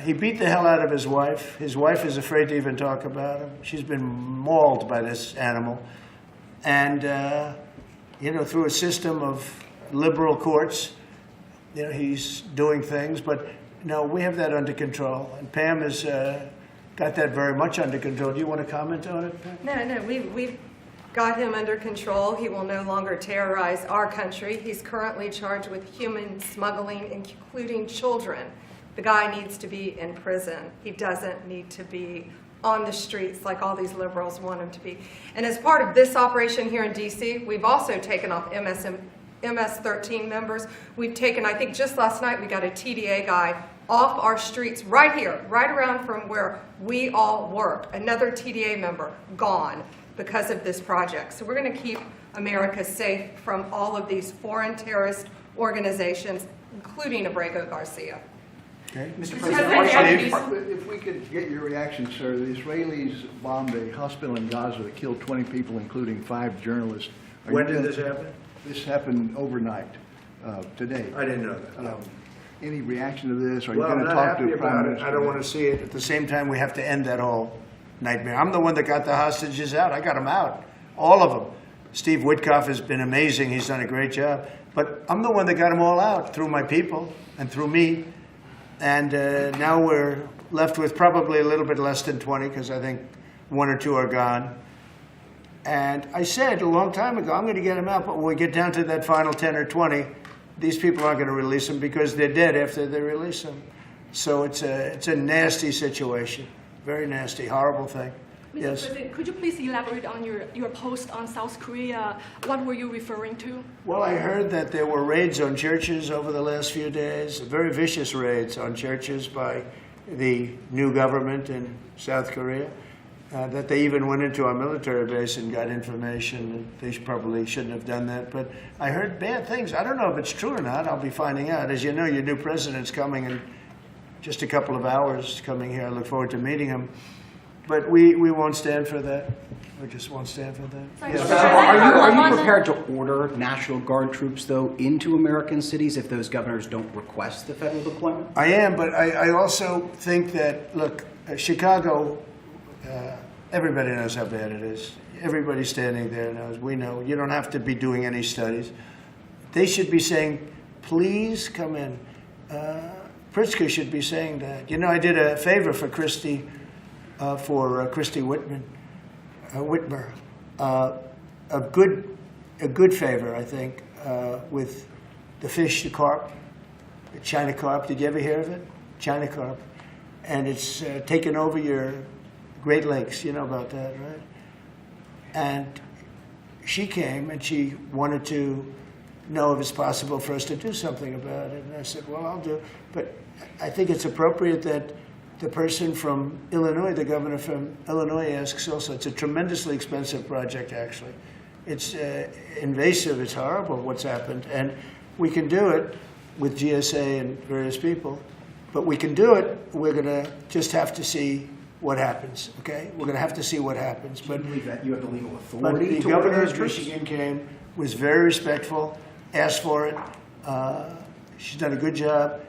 He beat the hell out of his wife. His wife is afraid to even talk about him. She's been mauled by this animal. And, you know, through a system of liberal courts, you know, he's doing things. But, no, we have that under control. And Pam has got that very much under control. Do you want to comment on it, Pam? No, we've got him under control. He will no longer terrorize our country. He's currently charged with human smuggling, including children. The guy needs to be in prison. He doesn't need to be on the streets like all these liberals want him to be. And as part of this operation here in DC, we've also taken off MS-13 members. We've taken, I think just last night, we got a TDA guy off our streets right here, right around from where we all work. Another TDA member gone because of this project. So we're going to keep America safe from all of these foreign terrorist organizations, including Abrego Garcia. Okay. Mr. President, President, If we could get your reaction, sir. The Israelis bombed a hospital in Gaza that killed 20 people, including 5 journalists. When did this happen? This happened overnight, today. I didn't know that. No. Any reaction to this? Are you Well, I'm going to not talk happy to Prime about it. Minister? I don't want to see it. At the same time, we have to end that whole nightmare. I'm the one that got the hostages out. I got them out, all of them. Steve Witkoff has been amazing. He's done a great job. But I'm the one that got them all out through my people and through me. And now we're left with probably a little bit less than 20 because I think 1 or 2 are gone. And I said a long time ago, I'm going to get them out, but when we get down to that final 10 or 20, these people aren't going to release them because they're dead after they release them. So it's a nasty situation, very nasty, horrible thing. Mr. Yes. President, could you please elaborate on your post on South Korea? What were you referring to? Well, I heard that there were raids on churches over the last few days, very vicious raids on churches by the new government in South Korea. That they even went into our military base and got information. They probably shouldn't have done that. But I heard bad things. I don't know if it's true or not. I'll be finding out. As you know, your new president's coming in just a couple of hours coming here. I look forward to meeting him. But we won't stand for that. We just won't stand for that. Sorry, Yes. Are you prepared to order National Guard troops, though, into American cities if those governors don't request the federal deployment? I am, but I also think that, look, Chicago, everybody knows how bad it is. Everybody standing there knows. We know. You don't have to be doing any studies. They should be saying, please come in. Pritzker should be saying that. You know, I did a favor for Christy Whitmer. A good favor, I think, with the fish, the carp, the China carp. Did you ever hear of it? China carp. And it's taken over your Great Lakes. You know about that, right? And she came and she wanted to know if it's possible for us to do something about it. And I said, well, I'll do it. But I think it's appropriate that the person from Illinois, the governor from Illinois, asks also. It's a tremendously expensive project, actually. It's invasive. It's horrible what's happened. And we can do it with GSA and various people. But we can do it. We're going to just have to see what happens, okay? We're going to have to see what happens. But Do you believe that you have the legal but authority the to order governor those of troops? Michigan came, was very respectful, asked for it. She's done a good job.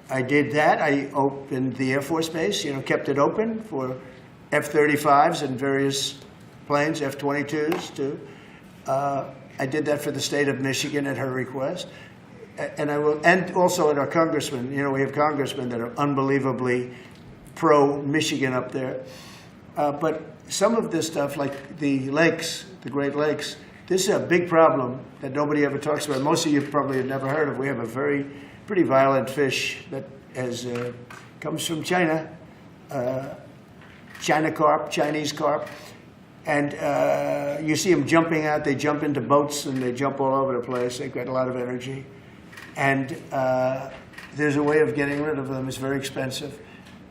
I did that. I opened the Air Force Base, kept it open for F-35s and various planes, F-22s too. I did that for the state of Michigan at her request. And I will, and also at our congressmen. We have congressmen that are unbelievably pro-Michigan up there. But some of this stuff, like the lakes, the Great Lakes, this is a big problem that nobody ever talks about. Most of you probably have never heard of. We have a pretty violent fish that comes from China, China carp, Chinese carp. And you see them jumping out. They jump into boats and they jump all over the place. They've got a lot of energy. And there's a way of getting rid of them. It's very expensive.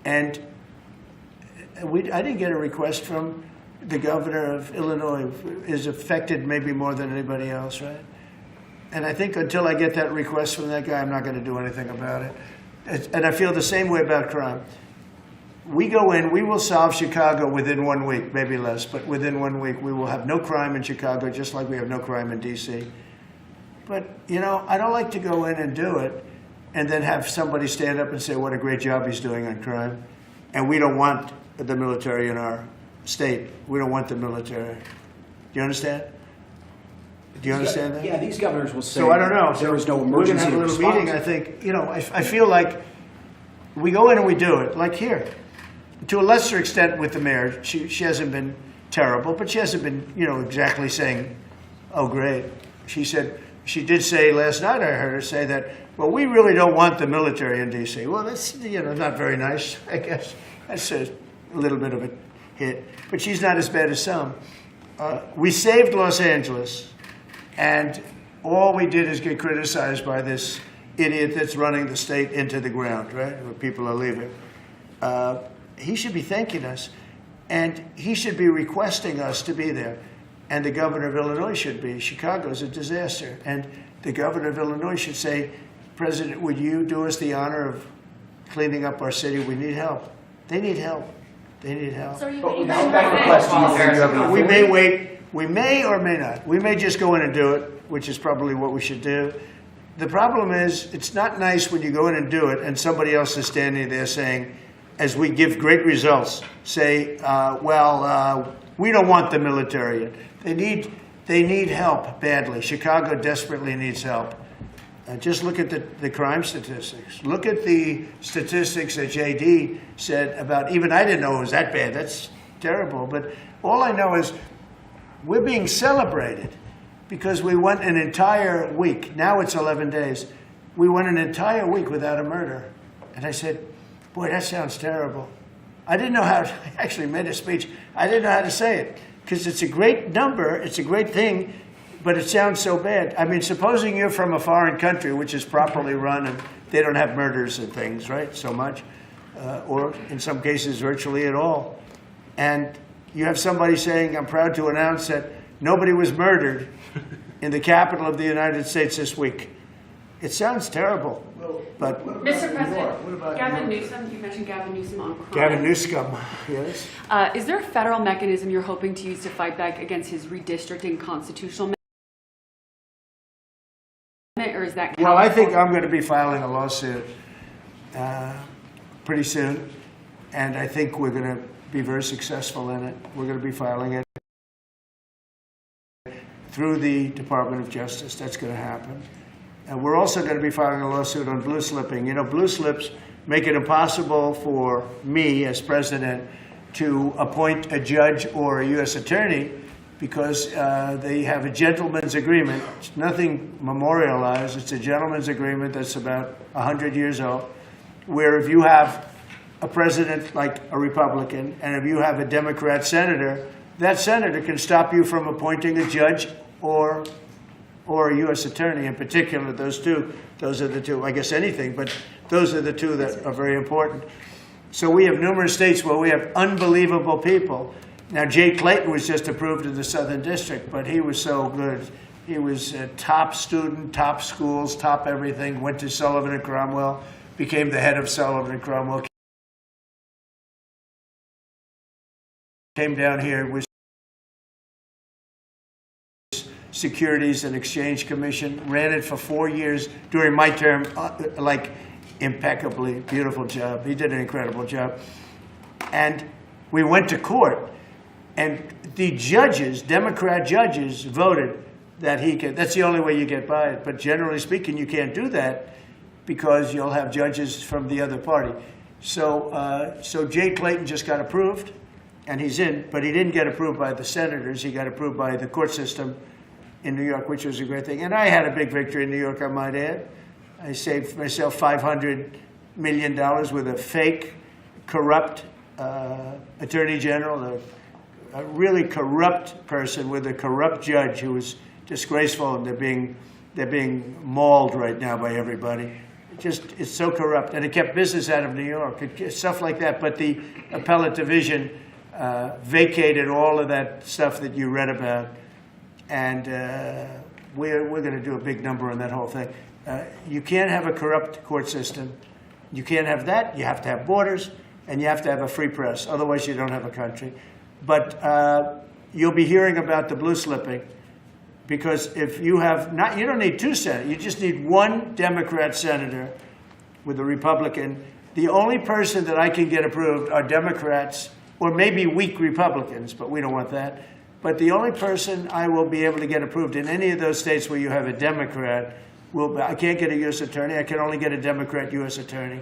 And I didn't get a request from the governor of Illinois, who is affected maybe more than anybody else, right? And I think until I get that request from that guy, I'm not going to do anything about it. And I feel the same way about crime. We go in, we will solve Chicago within 1 week, maybe less, but within 1 week we will have no crime in Chicago, just like we have no crime in D.C. But, I don't like to go in and do it and then have somebody stand up and say what a great job he's doing on crime. And we don't want the military in our state. We don't want the military. Do you understand? Do you understand that? Yeah, these governors will say So I don't know. there was no We're going to emergency have a little response. meeting, I think. I feel like we go in and we do it, like here. To a lesser extent with the mayor. She hasn't been terrible, but she hasn't been, exactly saying, oh, great. She did say last night, I heard her say that, well, we really don't want the military in D.C. Well, that's, not very nice, I guess. That's a little bit of a hit. But she's not as bad as some. We saved Los Angeles, and all we did is get criticized by this idiot that's running the state into the ground, right, where people are leaving. He should be thanking us, and he should be requesting us to be there. And the governor of Illinois should be. Chicago's a disaster. And the governor of Illinois should say, President, would you do us the honor of cleaning up our city? We need help. They need help. They need help. So are you But waiting without for that request, do you think you have an We authority? may wait. We may or may not. We may just go in and do it, which is probably what we should do. The problem is, it's not nice when you go in and do it and somebody else is standing there saying, as we give great results, say, we don't want the military. They need help badly. Chicago desperately needs help. Just look at the crime statistics. Look at the statistics that JD said about, even I didn't know it was that bad. That's terrible. But all I know is we're being celebrated because we went an entire week. Now it's 11 days. We went an entire week without a murder. And I said, boy, that sounds terrible. I didn't know how to, I actually made a speech. I didn't know how to say it because it's a great number. It's a great thing. But it sounds so bad. I mean, supposing you're from a foreign country, which is properly run, and they don't have murders and things, right, so much, or in some cases virtually at all. And you have somebody saying, I'm proud to announce that nobody was murdered in the capital of the United States this week. It sounds terrible, but... Mr. President, Gavin Newsom, you mentioned Gavin Newsom on crime. Gavin Newsom, yes. Is there a federal mechanism you're hoping to use to fight back against his redistricting constitutional or is that Well, I think I'm going to be filing a lawsuit pretty soon, and I think we're going to be very successful in it. We're going to be filing it through the Department of Justice. That's going to happen. And we're also going to be filing a lawsuit on blue slipping. You know, blue slips make it impossible for me as president to appoint a judge or a U.S. attorney because they have a gentleman's agreement. It's nothing memorialized. It's a gentleman's agreement that's about 100 years old, where if you have a president like a Republican and if you have a Democrat senator, that senator can stop you from appointing a judge or a U.S. attorney. In particular, those are the two, I guess anything, but those are the two that are very important. So we have numerous states where we have unbelievable people. Now, Jay Clayton was just approved in the Southern District, but he was so good. He was a top student, top schools, top everything, went to Sullivan and Cromwell, became the head of Sullivan and Cromwell, came down here, was Securities and Exchange Commission, ran it for 4 years during my term, like impeccably, beautiful job. He did an incredible job. And we went to court. And the judges, Democrat judges, voted that he could. That's the only way you get by it. But generally speaking, you can't do that because you'll have judges from the other party. So Jay Clayton just got approved, and he's in. But he didn't get approved by the senators. He got approved by the court system in New York, which was a great thing. And I had a big victory in New York, I might add. I saved myself $500 million with a fake, corrupt attorney general, a really corrupt person with a corrupt judge who was disgraceful, and they're being mauled right now by everybody. It's so corrupt, and it kept business out of New York, stuff like that. But the appellate division vacated all of that stuff that you read about, and we're going to do a big number on that whole thing. You can't have a corrupt court system. You can't have that. You have to have borders, and you have to have a free press. Otherwise, you don't have a country. But you'll be hearing about the blue slipping, because if you have not, you don't need two senators. You just need one Democrat senator with a Republican. The only person that I can get approved are Democrats or maybe weak Republicans, but we don't want that. But the only person I will be able to get approved in any of those states where you have a Democrat will. I can't get a U.S. attorney. I can only get a Democrat U.S. attorney.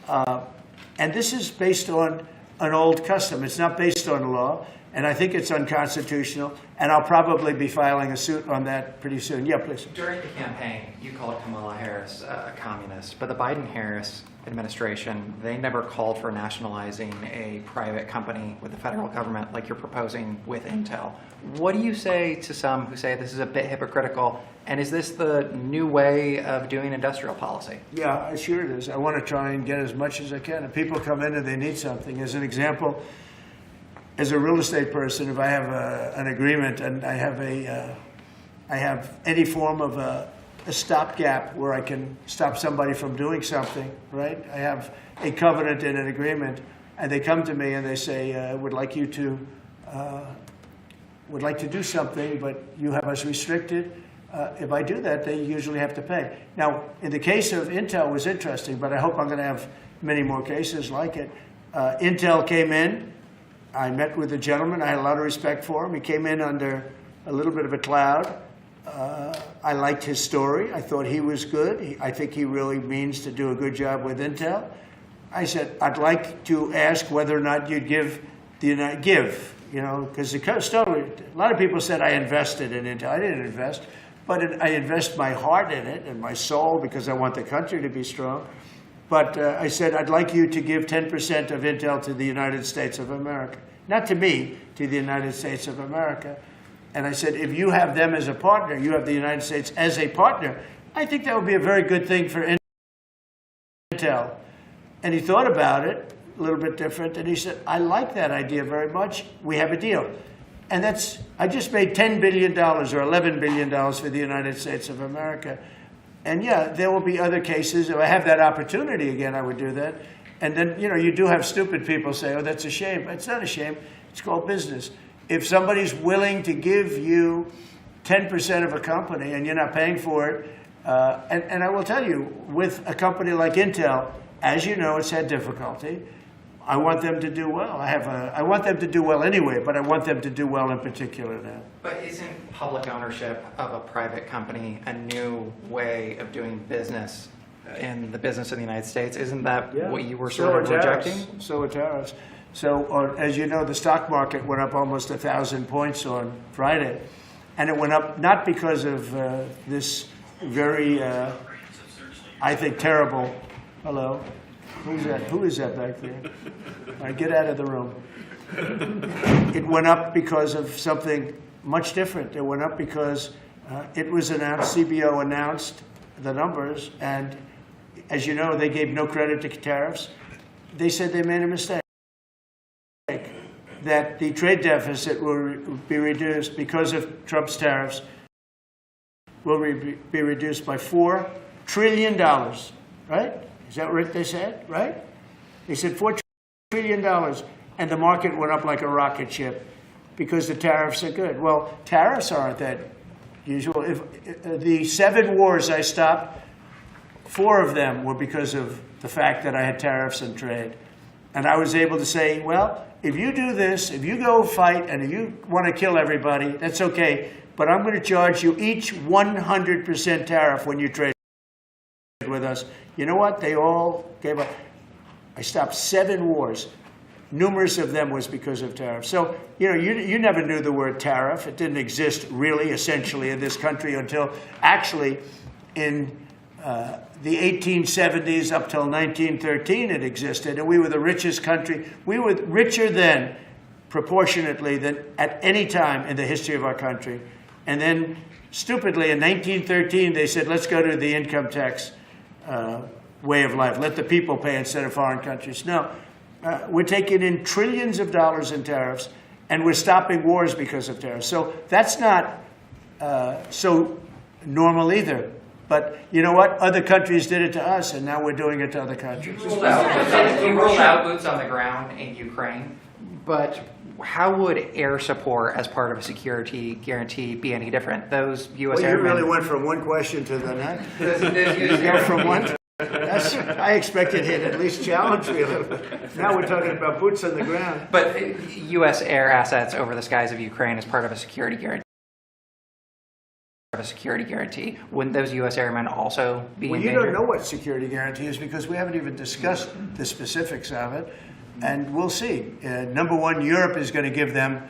And this is based on an old custom. It's not based on law, and I think it's unconstitutional, and I'll probably be filing a suit on that pretty soon. Yeah, please. During the campaign, you called Kamala Harris a communist, but the Biden-Harris administration, they never called for nationalizing a private company with the federal government like you're proposing with Intel. What do you say to some who say this is a bit hypocritical, and is this the new way of doing industrial policy? Yeah, sure it is. I want to try and get as much as I can. If people come in and they need something, as an example, as a real estate person, if I have an agreement and I have any form of a stopgap where I can stop somebody from doing something, right? I have a covenant in an agreement, and they come to me and they say, would like to do something, but you have us restricted. If I do that, they usually have to pay. Now, in the case of Intel, it was interesting, but I hope I'm going to have many more cases like it. Intel came in. I met with the gentleman. I had a lot of respect for him. He came in under a little bit of a cloud. I liked his story. I thought he was good. I think he really means to do a good job with Intel. I said, I'd like to ask whether or not you'd give because the story, a lot of people said I invested in Intel. I didn't invest, but I invest my heart in it and my soul because I want the country to be strong. But I said, I'd like you to give 10% of Intel to the United States of America. Not to me, to the United States of America. And I said, if you have them as a partner, you have the United States as a partner, I think that would be a very good thing for Intel. And he thought about it, a little bit different, and he said, I like that idea very much. We have a deal. And I just made $10 billion or $11 billion for the United States of America. And yeah, there will be other cases. If I have that opportunity again, I would do that. And then, you do have stupid people say, oh, that's a shame. It's not a shame. It's called business. If somebody's willing to give you 10% of a company and you're not paying for it, and I will tell you, with a company like Intel, as you know, it's had difficulty. I want them to do well. I want them to do well anyway, but I want them to do well in particular now. But isn't public ownership of a private company a new way of doing business in the business of the United States? Isn't that what you were sort of rejecting? So are tariffs. So, as you know, the stock market went up almost 1,000 points on Friday. And it went up not because of this very, I think, terrible, hello? Who's that? Who is that back there? All right, get out of the room. It went up because of something much different. It went up because it was announced, CBO announced the numbers, and as you know, they gave no credit to tariffs. They said they made a mistake, that the trade deficit will be reduced because of Trump's tariffs, will be reduced by $4 trillion, right? Is that what they said, right? They said $4 trillion, and the market went up like a rocket ship because the tariffs are good. Well, tariffs aren't that usual. If the 7 wars I stopped, 4 of them were because of the fact that I had tariffs and trade. And I was able to say, well, if you do this, if you go fight and if you want to kill everybody, that's okay. But I'm going to charge you each 100% tariff when you trade with us. You know what? They all gave up. I stopped 7 wars. Numerous of them was because of tariffs. So, you never knew the word tariff. It didn't exist really, essentially, in this country until actually in the 1870s up till 1913 it existed. And we were the richest country. We were richer then, proportionately, than at any time in the history of our country. And then, stupidly, in 1913, they said, let's go to the income tax way of life. Let the people pay instead of foreign countries. No, we're taking in trillions of dollars in tariffs, and we're stopping wars because of tariffs. So that's not so normal either. But you know what? Other countries did it to us, and now we're doing it to other countries. You ruled out boots on the ground in Ukraine, but how would air support as part of a security guarantee be any different? Those U.S. Well, you airmen... really went from one question to the next. You go from one. I expected he'd at least challenge me a little bit. Now we're talking about boots on the ground. But U.S. air assets over the skies of Ukraine as part of a security guarantee. Wouldn't those U.S. airmen also be Well, in you danger? don't know what security guarantee is because we haven't even discussed the specifics of it, and we'll see. Number one, Europe is going to give them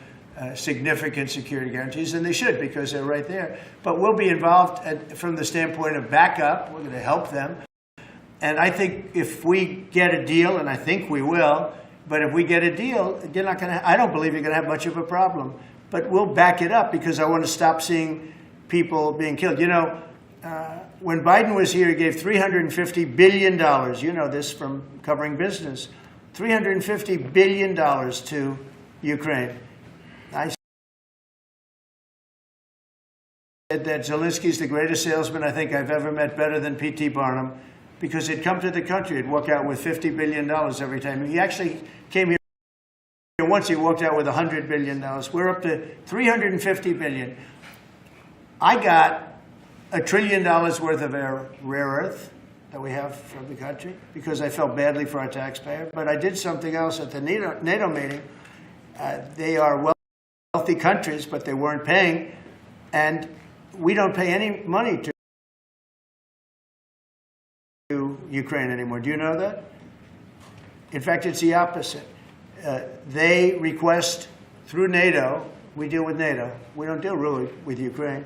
significant security guarantees, and they should because they're right there. But we'll be involved from the standpoint of backup. We're going to help them. And I think if we get a deal, and I think we will, but if we get a deal, you're not going to. I don't believe you're going to have much of a problem. But we'll back it up because I want to stop seeing people being killed. You know, when Biden was here, he gave $350 billion. You know this from covering business. $350 billion to Ukraine. I said that Zelensky's the greatest salesman I think I've ever met, better than P.T. Barnum, because he'd come to the country, he'd walk out with $50 billion every time. He actually came here once, he walked out with $100 billion. We're up to $350 billion. I got $1 trillion worth of rare earth that we have from the country because I felt badly for our taxpayer. But I did something else at the NATO meeting. They are wealthy countries, but they weren't paying. And we don't pay any money to Ukraine anymore. Do you know that? In fact, it's the opposite. They request through NATO, we deal with NATO. We don't deal really with Ukraine.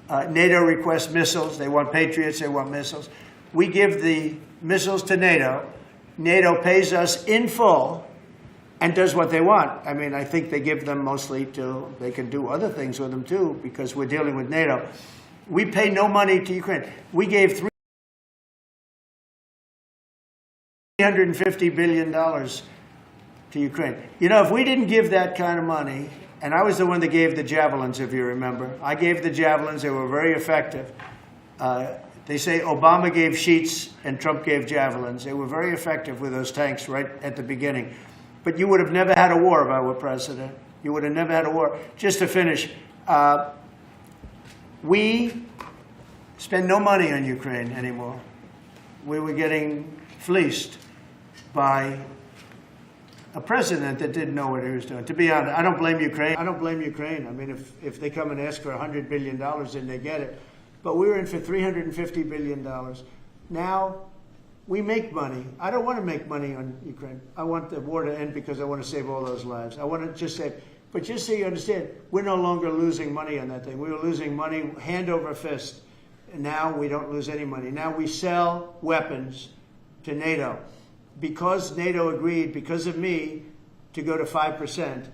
NATO requests missiles. They want Patriots. They want missiles. We give the missiles to NATO. NATO pays us in full and does what they want. I mean, I think they give them mostly they can do other things with them too because we're dealing with NATO. We pay no money to Ukraine. We gave $350 billion to Ukraine. You know, if we didn't give that kind of money, and I was the one that gave the javelins, if you remember. I gave the javelins. They were very effective. They say Obama gave sheets and Trump gave javelins. They were very effective with those tanks right at the beginning. But you would have never had a war if I were president. You would have never had a war. Just to finish, we spend no money on Ukraine anymore. We were getting fleeced by a president that didn't know what he was doing. To be honest, I don't blame Ukraine. I don't blame Ukraine. I mean, if they come and ask for $100 billion, then they get it. But we were in for $350 billion. Now, we make money. I don't want to make money on Ukraine. I want the war to end because I want to save all those lives. I want to just say, but just so you understand, we're no longer losing money on that thing. We were losing money hand over fist. And now we don't lose any money. Now we sell weapons to NATO. Because NATO agreed, because of me, to go to 5%,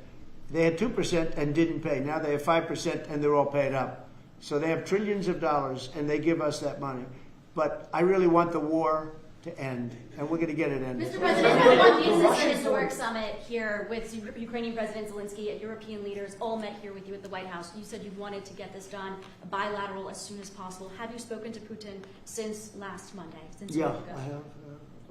they had 2% and didn't pay. Now they have 5% and they're all paid up. So they have trillions of dollars and they give us that money. But I really want the war to end, and we're going to get it ended. Mr. President, this is a historic summit here with Ukrainian President Zelensky and European leaders all met here with you at the White House. You said you wanted to get this done bilateral as soon as possible. Have you spoken to Putin since last Monday? Since Yeah, I have.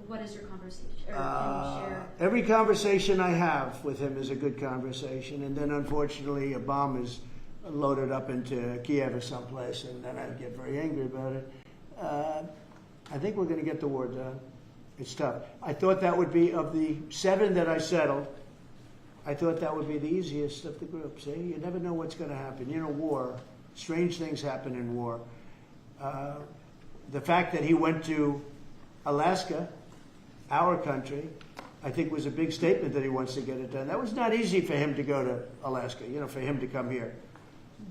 What is your conversation? Or can you share? Every conversation I have with him is a good conversation, and then unfortunately a bomb is loaded up into Kiev or someplace, and then I get very angry about it. I think we're going to get the war done. It's tough. I thought that would be, of the 7 that I settled, I thought that would be the easiest of the group. See, you never know what's going to happen. You know, war, strange things happen in war. The fact that he went to Alaska, our country, I think was a big statement that he wants to get it done. That was not easy for him to go to Alaska, you know, for him to come here.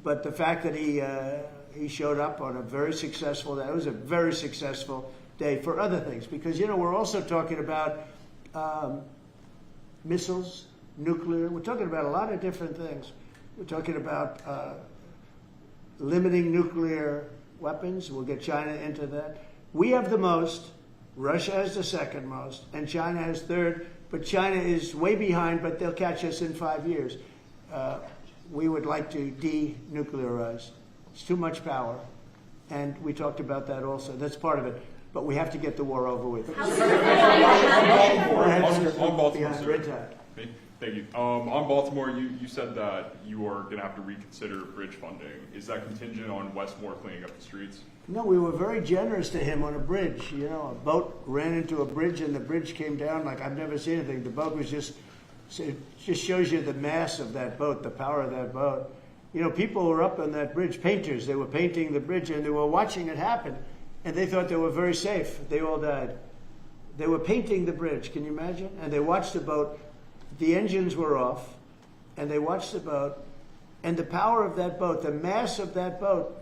But the fact that he showed up on a very successful day, it was a very successful day for other things. Because, you know, we're also talking about missiles, nuclear. We're talking about a lot of different things. We're talking about limiting nuclear weapons. We'll get China into that. We have the most. Russia has the second most, and China has third, but China is way behind, but they'll catch us in 5 years. We would like to denuclearize. It's too much power, and we talked about that also. That's part of it, but we have to get the war over with. On Baltimore, sir. Thank you. On Baltimore, you said that you are going to have to reconsider bridge funding. Is that contingent on Westmore cleaning up the streets? No, we were very generous to him on a bridge. You know, a boat ran into a bridge and the bridge came down like I've never seen anything. The boat was it just shows you the mass of that boat, the power of that boat. You know, people were up on that bridge, painters. They were painting the bridge and they were watching it happen. And they thought they were very safe. They all died. They were painting the bridge, can you imagine? And they watched the boat. The engines were off, and they watched the boat, and the power of that boat, the mass of that boat,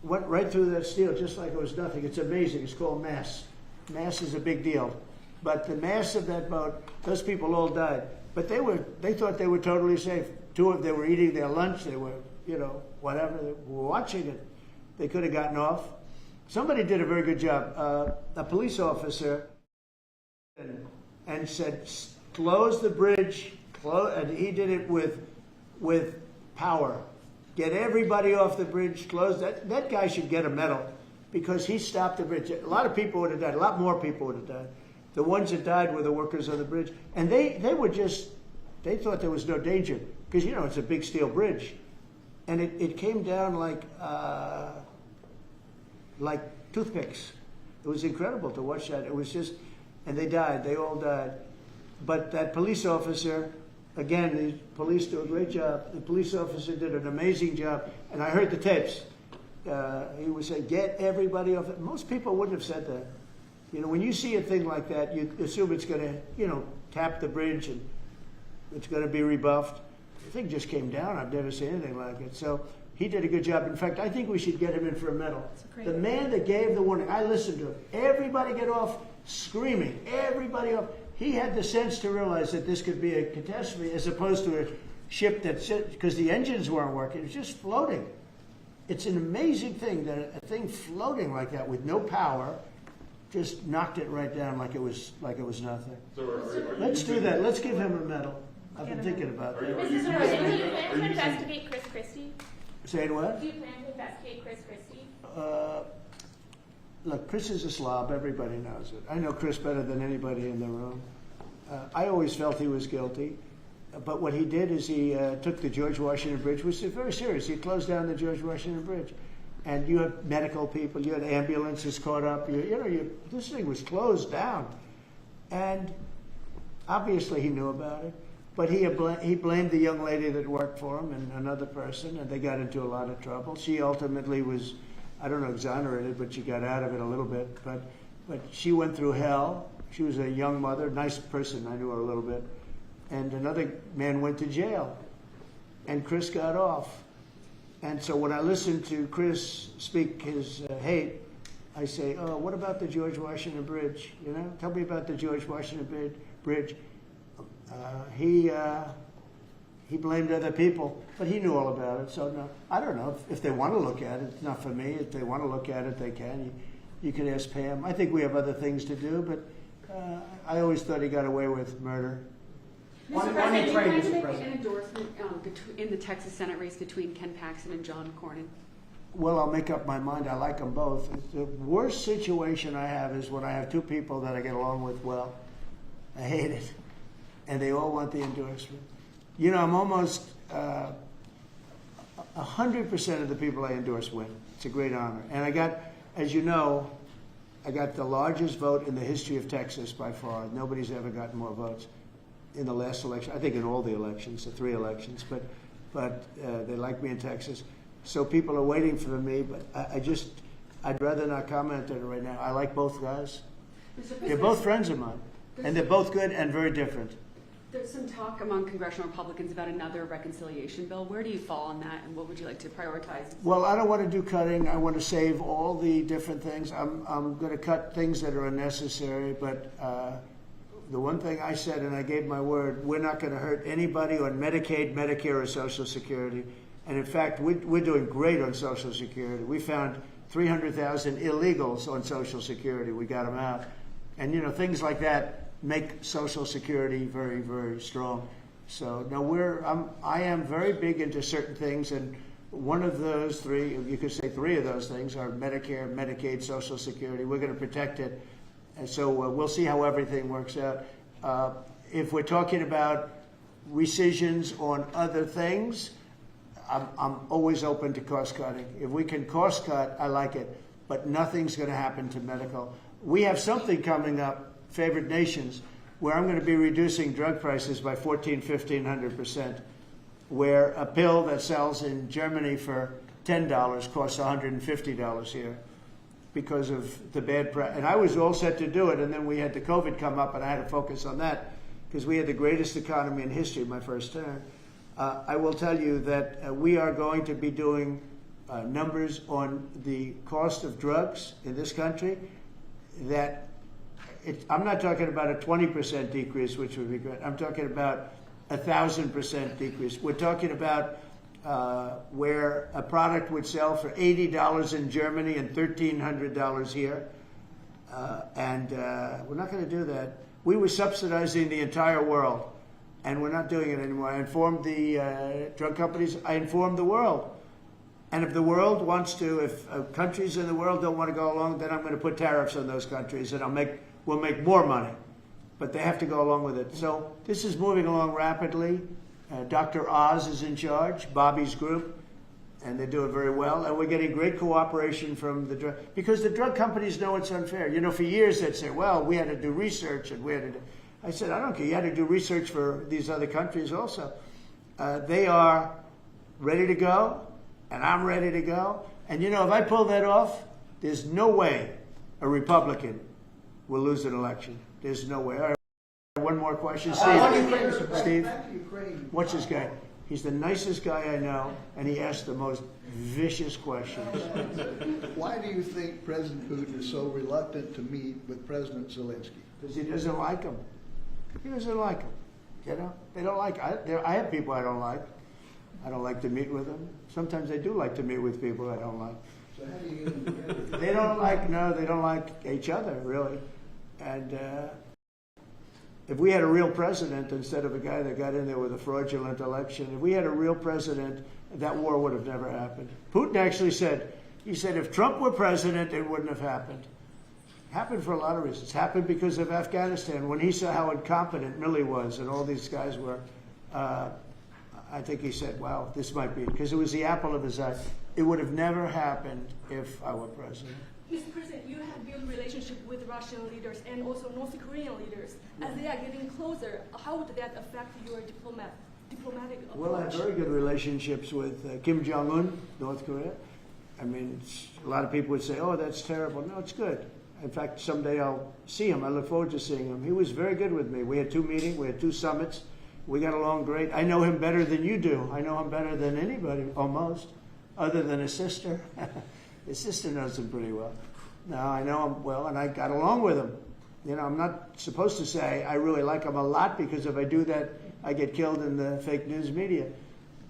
went right through that steel just like it was nothing. It's amazing. It's called mass. Mass is a big deal. But the mass of that boat, those people all died. But they thought they were totally safe. They were eating their lunch. They were, you know, whatever. They were watching it. They could have gotten off. Somebody did a very good job. A police officer and said, close the bridge, and he did it with power. Get everybody off the bridge, close that. That guy should get a medal because he stopped the bridge. A lot of people would have died. A lot more people would have died. The ones that died were the workers on the bridge. And they thought there was no danger because, you know, it's a big steel bridge. And it came down like like toothpicks. It was incredible to watch that. It was just, and they died. They all died. But that police officer, again, the police do a great job. The police officer did an amazing job. And I heard the tapes. He would say, get everybody off it. Most people wouldn't have said that. You know, when you see a thing like that, you assume it's going to, you know, tap the bridge and it's going to be rebuffed. The thing just came down. I've never seen anything like it. So he did a good job. In fact, I think we should get him in for a medal. The man that gave the warning, I listened to him. Everybody get off screaming. Everybody off. He had the sense to realize that this could be a catastrophe as opposed to a ship that's, because the engines weren't working, it was just floating. It's an amazing thing that a thing floating like that with no power just knocked it right down like it was nothing. Let's do that. Let's give him a medal. I've been thinking about that. Mr. President, do you plan to investigate Chris Christie? Say what? Do you plan to investigate Chris Christie? Look, Chris is a slob. Everybody knows it. I know Chris better than anybody in the room. I always felt he was guilty. But what he did is he took the George Washington Bridge, which is very serious. He closed down the George Washington Bridge. And you have medical people, you had ambulances caught up. This thing was closed down. And obviously he knew about it. But he blamed the young lady that worked for him and another person, and they got into a lot of trouble. She ultimately was, I don't know, exonerated, but she got out of it a little bit. But she went through hell. She was a young mother, nice person. I knew her a little bit. And another man went to jail, and Chris got off. And so when I listen to Chris speak his hate, I say, oh, what about the George Washington Bridge? You know, tell me about the George Washington Bridge. He blamed other people, but he knew all about it. So no, I don't know if they want to look at it. It's not for me. If they want to look at it, they can. You can ask Pam. I think we have other things to do, but I always thought he got away with murder. Mr. President, do you plan to make an endorsement in the Texas Senate race between Ken Paxton and John Cornyn? Well, I'll make up my mind. I like them both. The worst situation I have is when I have two people that I get along with well. I hate it. And they all want the endorsement. You know, I'm almost 100% of the people I endorse win. It's a great honor. And I got, as you know, I got the largest vote in the history of Texas by far. Nobody's ever gotten more votes in the last election. I think in all the elections, the 3 elections. But they like me in Texas. So people are waiting for me, but I'd rather not comment on it right now. I like both guys. They're both friends of mine. And they're both good and very different. There's some talk among congressional Republicans about another reconciliation bill. Where do you fall on that, and what would you like to prioritize? Well, I don't want to do cutting. I want to save all the different things. I'm going to cut things that are unnecessary, but the one thing I said, and I gave my word, we're not going to hurt anybody on Medicaid, Medicare, or Social Security. And in fact, we're doing great on Social Security. We found 300,000 illegals on Social Security. We got them out. And, you know, things like that make Social Security very, very strong. So, no, I am very big into certain things, and one of those 3, you could say 3 of those things are Medicare, Medicaid, Social Security. We're going to protect it. And so we'll see how everything works out. If we're talking about rescissions on other things, I'm always open to cost cutting. If we can cost cut, I like it, but nothing's going to happen to medical. We have something coming up, favored nations, where I'm going to be reducing drug prices by 1,500%, where a pill that sells in Germany for $10 costs $150 here because of the bad price. And I was all set to do it, and then we had the COVID come up, and I had to focus on that because we had the greatest economy in history my first term. I will tell you that we are going to be doing numbers on the cost of drugs in this country that I'm not talking about a 20% decrease, which would be great. I'm talking about 1,000% decrease. We're talking about where a product would sell for $80 in Germany and $1,300 here. And we're not going to do that. We were subsidizing the entire world, and we're not doing it anymore. I informed the drug companies. I informed the world. And if the world wants to, if countries in the world don't want to go along, then I'm going to put tariffs on those countries, and we'll make more money. But they have to go along with it. So this is moving along rapidly. Dr. Oz is in charge, Bobby's group. and they're doing very well, and we're getting great cooperation from the drug, because the drug companies know it's unfair. You know, for years they'd say, well, we had to do research, and we had to do... I said, I don't care, you had to do research for these other countries also. They are ready to go, and I'm ready to go, and you know, if I pull that off, there's no way a Republican will lose an election. There's no way. All right, one more question. Steve, watch this guy. He's the nicest guy I know, and he asks the most vicious questions. Why do you think President Putin is so reluctant to meet with President Zelensky? Because he doesn't like him. He doesn't like him. You know, they don't like. I have people I don't like. I don't like to meet with them. Sometimes I do like to meet with people I don't like. So how do you get them together? They don't like. No, they don't like each other really. And if we had a real president instead of a guy that got in there with a fraudulent election, if we had a real president, that war would have never happened. Putin actually said, he said, if Trump were president, it wouldn't have happened. Happened for a lot of reasons. Happened because of Afghanistan. When he saw how incompetent Milley was and all these guys were, I think he said, wow, this might be, because it was the apple of his eye. It would have never happened if I were president. Mr. President, you have built a relationship with Russian leaders and also North Korean leaders. As they are getting closer, how would that affect your diplomatic approach? Well, I have very good relationships with Kim Jong-un, North Korea. I mean, a lot of people would say, oh, that's terrible. No, it's good. In fact, someday I'll see him. I look forward to seeing him. He was very good with me. We had 2 meetings. We had 2 summits. We got along great. I know him better than you do. I know him better than anybody, almost, other than his sister. His sister knows him pretty well. No, I know him well, and I got along with him. You know, I'm not supposed to say I really like him a lot, because if I do that, I get killed in the fake news media.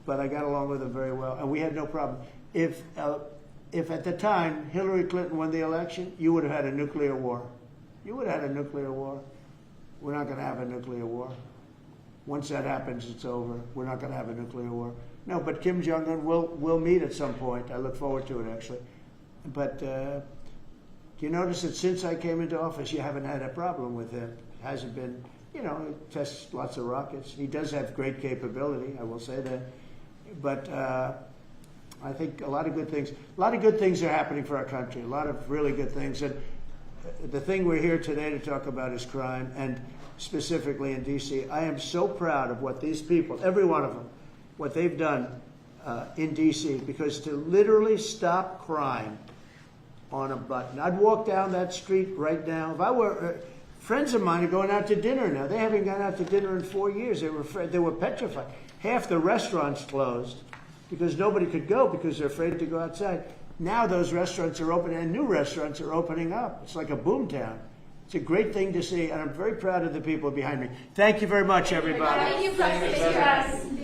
But I got along with him very well, and we had no problem. If at the time Hillary Clinton won the election, you would have had a nuclear war. You would have had a nuclear war. We're not going to have a nuclear war. Once that happens, it's over. We're not going to have a nuclear war. No, but Kim Jong-un will meet at some point. I look forward to it, actually. But you notice that since I came into office, you haven't had a problem with him. It hasn't been, you know, he tests lots of rockets. He does have great capability, I will say that. But I think a lot of good things are happening for our country, a lot of really good things. And the thing we're here today to talk about is crime, and specifically in D.C. I am so proud of what these people, every one of them, what they've done in D.C., because to literally stop crime on a button. I'd walk down that street right now. If I were, friends of mine are going out to dinner now. They haven't gone out to dinner in 4 years. They were petrified. Half the restaurants closed because nobody could go because they're afraid to go outside. Now those restaurants are open, and new restaurants are opening up. It's like a boom town. It's a great thing to see, and I'm very proud of the people behind me. Thank you very much, everybody. Thank you, President.